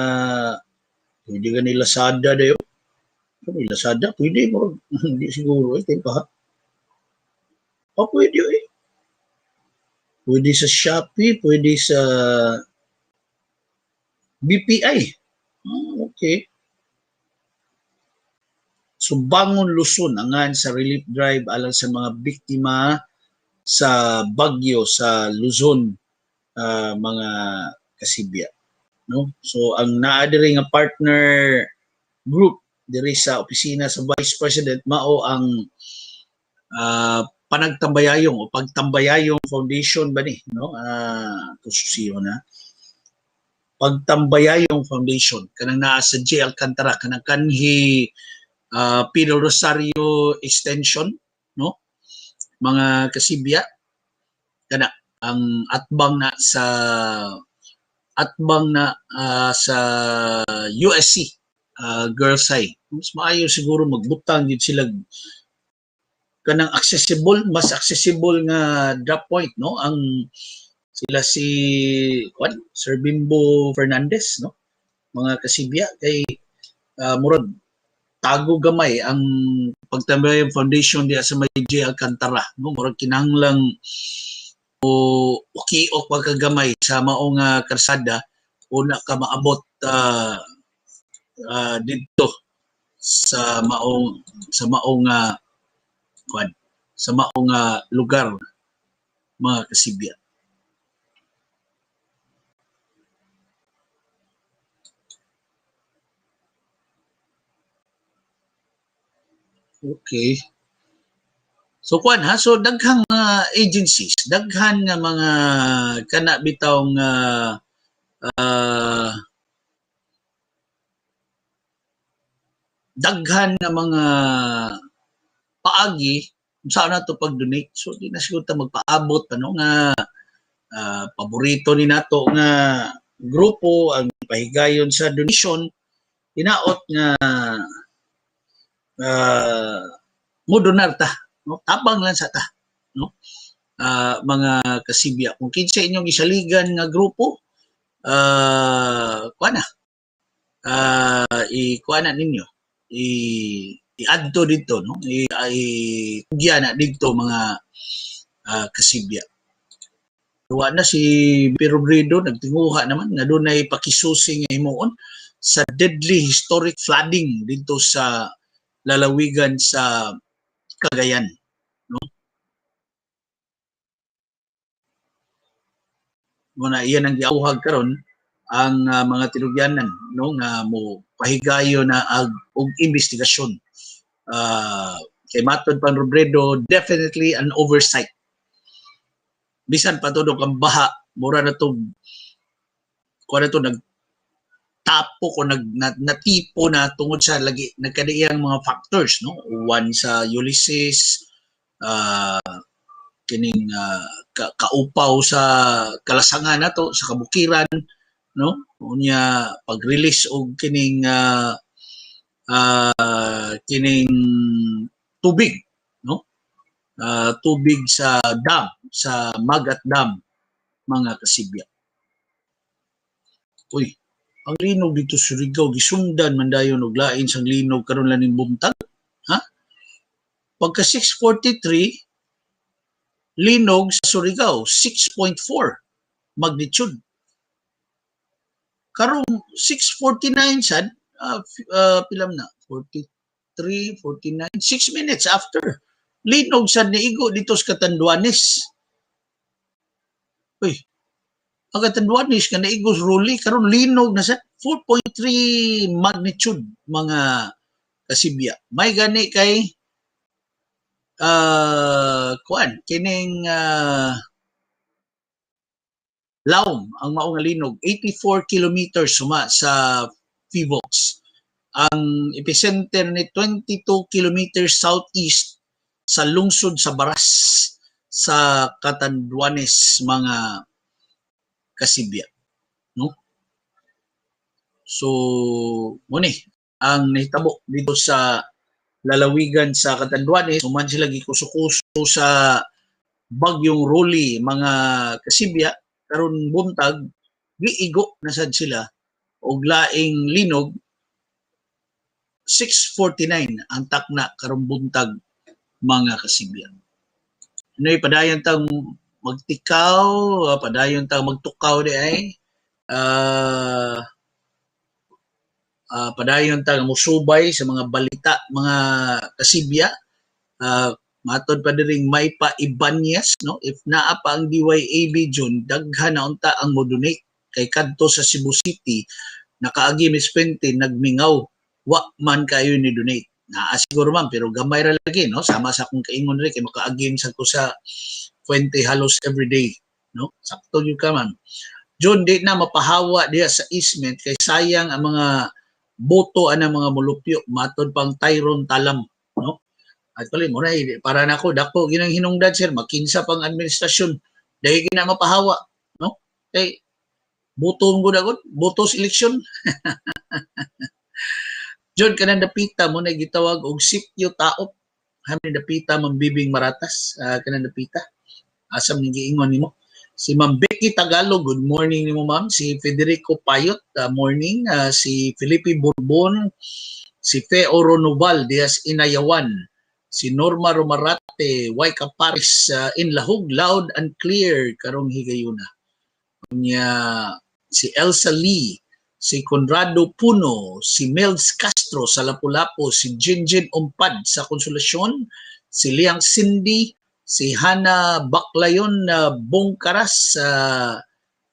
pwede ka ni Lazada dayo. Kami Lazada, pwede mo. Hindi siguro eh, kaya pa. Pwede eh. Pwede sa Shopee, pwede sa BPI. Okay. So Bangon Luzon angan sa relief drive alang sa mga biktima sa bagyo sa Luzon mga kasibya no. So ang naa diri nga partner group diri sa opisina sa Vice President mao ang panagtambayayong o pagtambayayong foundation ba ni no kususiyo na pagtambayayong foundation kanang naa sa J. Alcantara kanang kanhi Pino Rosario extension no mga kasibya kana ang atbang na sa USC Girls High mas maayo siguro magbutang gid sila kanang mas accessible nga drop point no ang sila si Sir Bimbo Fernandez no mga kasibya kay murag tago gamay ang pagtambayayong foundation diya sa may J. Alcantara no murag kinahanglang ukiok pagkagamay sa maong karsada una ka maabot dito sa maong lugar mga kasibya. Okay. So kuan ha, so daghang mga agencies, daghan nga mga kana bitaw nga daghan nga mga paagi saan na to pag-donate. So di na siguro ta magpaabot ano nga paborito ni nato nga grupo ang pahigayon sa donation hinaot nga mo donar ta no tabang lang sa ta no mga kasibya kung kinsa inyong gisaligan nga grupo kuana ikuana ninyo i-adto dito no i-tugya na dito mga kasibya. Duwa na si Pero Bredo nagtinguha naman nga dunay pakisusi nga himuon sa deadly historic flooding dito sa lalawigan sa Cagayan no muna iyan ang giauhag karon ang mga tinugyanan no nga mo pahigayo na og investigasyon kay matud pan Robredo definitely an oversight bisan patudok ang baha mura na to kuan na to nagtapo ko natipo na tungod sa lagi nagkadiyang mga factors no one sa Ulysses kining kaupaw sa kalasangan nato sa kabukiran no unya pag-release og kining tubig no tubig sa dam sa Magat Dam mga kasibya. Uy, ang linog dito sa Surigao gisundan man dayon og lain sang linog karon lang ning buntag ha pagka 6:43 linog sa Surigao 6.4 magnitude karong 6:49 sad pilam na 43 49 6 minutes after linog sad niigo dito sa Catanduanes. Uy, ang Catanduanes ka naigo sa Ruli karon linog na sad 4.3 magnitude mga kasibya. May gani kay kuan kining Laom ang mao nga linog 84 kilometers suma sa Fivox Ang epicenter ni 22 kilometers southeast sa lungsod sa Baras sa Catanduanes, mga kasibya, no? So muni ang nahitabo dito sa lalawigan sa Catanduanes, human sila gikuso-kuso sa bagyong Rolly, mga kasibya, karon buntag giigo na sad sila og laing linog. 6:49 ang takna karong buntag, mga kasibya. Noy padayon tang magtikaw, padayon tang magtukaw di ay padayon tang musubay sa mga balita, mga kasibya. Matod pa diring may pa Ibanez, no? If naa pa ang DYAB June, daghan na unta ang modonate kay kadto sa Cebu City, nakaagi Miss Pente nagmingaw, wa man kayo ni donate. Naa siguro man pero gamay ra lagi, no? Sama sa akong kaingon rin kay makaagi sa ko sa Fuente halos everyday, no? Sakto yung ka man. June di na mapahawa diya sa easement kay sayang ang mga boto ana mga mulupyo, matod pang Tyrone Talam, no? At pala mo na para nako dako ginang hinungdan sir, makinsa pang administrasyon dahil gina mapahawa, no? Kay boto mo dagot, botos eleksyon. John kanang dapita mo na gitawag og sityo taop, hamin dapita mambibing maratas, kanang dapita. Asam ning giingon nimo. Si Ma'am Becky Tagalog, good morning nimo ma'am. Si Federico Payot, morning. Si Felipe Bourbon, si Fe Oronoval Diaz Inayawan, si Norma Romarate, Waika Paris, in Lahog, loud and clear, karong higayuna. Si Elsa Lee, si Conrado Puno, si Melz Castro sa Lapu-Lapu, si Jinjin Umpad sa Konsolasyon, si Liang Cindy, si Hana Baklayon Bongkaras,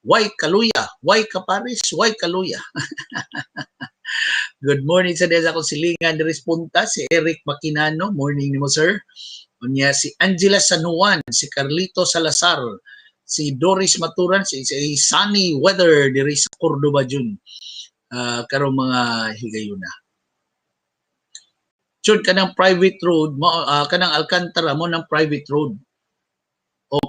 Waika Paris, Waika Luya. Good morning sa desa ko silingan diri Punta, si Eric Makinano, morning nimo sir. Unya si Angela San Juan, si Carlito Salazar, si Doris Maturan, si Sunny Weather diri sa Cordoba June. Karong mga higayuna. Sud kanang private road, kanang Alcantara mo ng private road.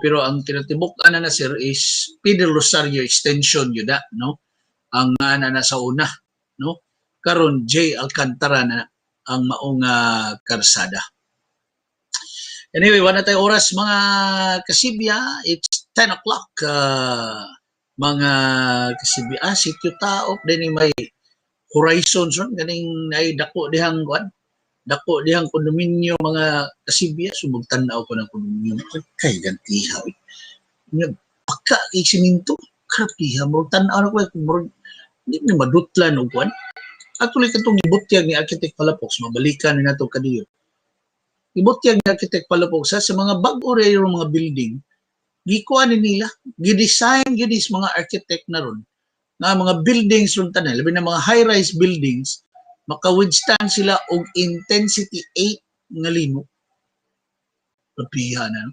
Pero ang tinatibuk-an na sir is Pedro Rosario extension yun na, no? Ang na sa una, no? Karon J. Alcantara na ang maong karsada. Anyway, wala tayo oras mga kasibya. It's 10 o'clock. Mga kasibya. Sityo Taop din may Horizons. Ganing ay dako dihang kuan. Dako dihang kondominyo mga kasibya. Sumugtanaw ko ng kondominyo. Kay gantiha. Pagka kay siminto. Karapiha. Tanaw na ko. Hindi na madutlan o kuan. Actually, katong ibutyag ni Architect Palafox, mabalikan na ito kadiyo. Ibutyag ni Architect Palafox sa mga bago rin mga building, gikuan nila, gidesign yun is mga architect na ron, na mga buildings ron tanan, labi na mga high-rise buildings, maka-withstand sila og intensity 8 nga lino. Papiha na.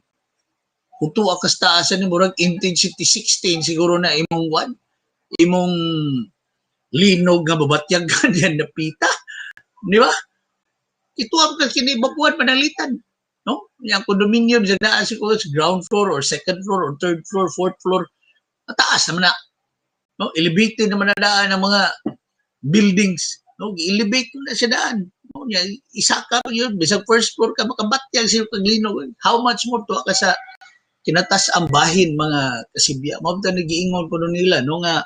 Kung tuwa kas taasan ni murag intensity 16, siguro na imong linog nga babatyag ganyan na pita. Di ba? Ito ang kinibapuan panalitan. No? Yung condominium, dyan siguro sa ground floor or second floor or third floor, fourth floor. Mataas naman na. No? Elevated naman na daan ng mga buildings. No? Elevate na siya daan. No? Isa ka yun. Bisag first floor ka, makabatyag siya kag linog. How much more to ka sa kinatas ang bahin mga kasibya. Mabta nagiingon ko nila no nga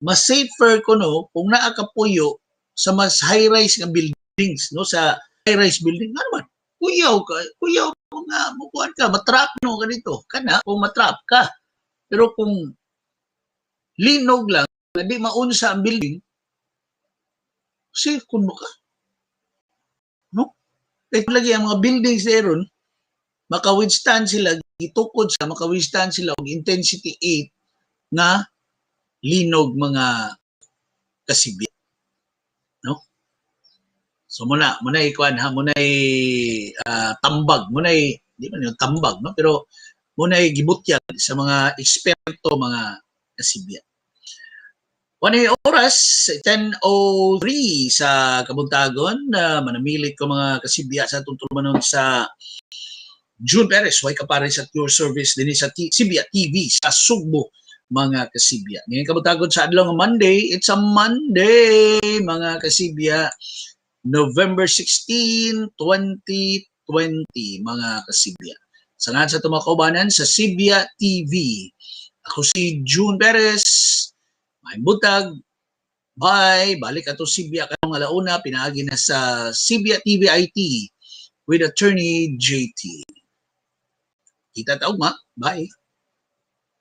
mas safer ko no kung naa ka puyo sa mas high-rise nga buildings no sa high-rise building nga naman kuyaw nga mukuan ka matrap no ganito kana kung matrap ka pero kung linog lang di maunsa ang building safe kun mo ka no kahit lagi ang mga buildings thereon maka-withstand sila gitukod sa maka-withstand sila og intensity 8 nga linog mga kasibya. No? So muna ikuan ha, muna tambag, di man yung tambag, no? Pero muna gibutyag sa mga eksperto mga kasibya. 1 oras, 10:03 sa Kabuntagon. Manamilit ko mga kasibya sa tutulmanon sa June Perez, way kapare sa your service din sa Sibya TV sa Sugbo, mga kasibya. Ngayon Kabuntagon sa adlaw ng Monday, it's a Monday, mga kasibya. November 16, 2020, mga kasibya. Sangan sa tumakaubanan sa Sibya TV. Ako si June Perez. May butag. Bye. Balik ato Sibya kanong alauna. Pinaagi na sa Sibya TV IT with Attorney JT. Kita taong ma. Bye.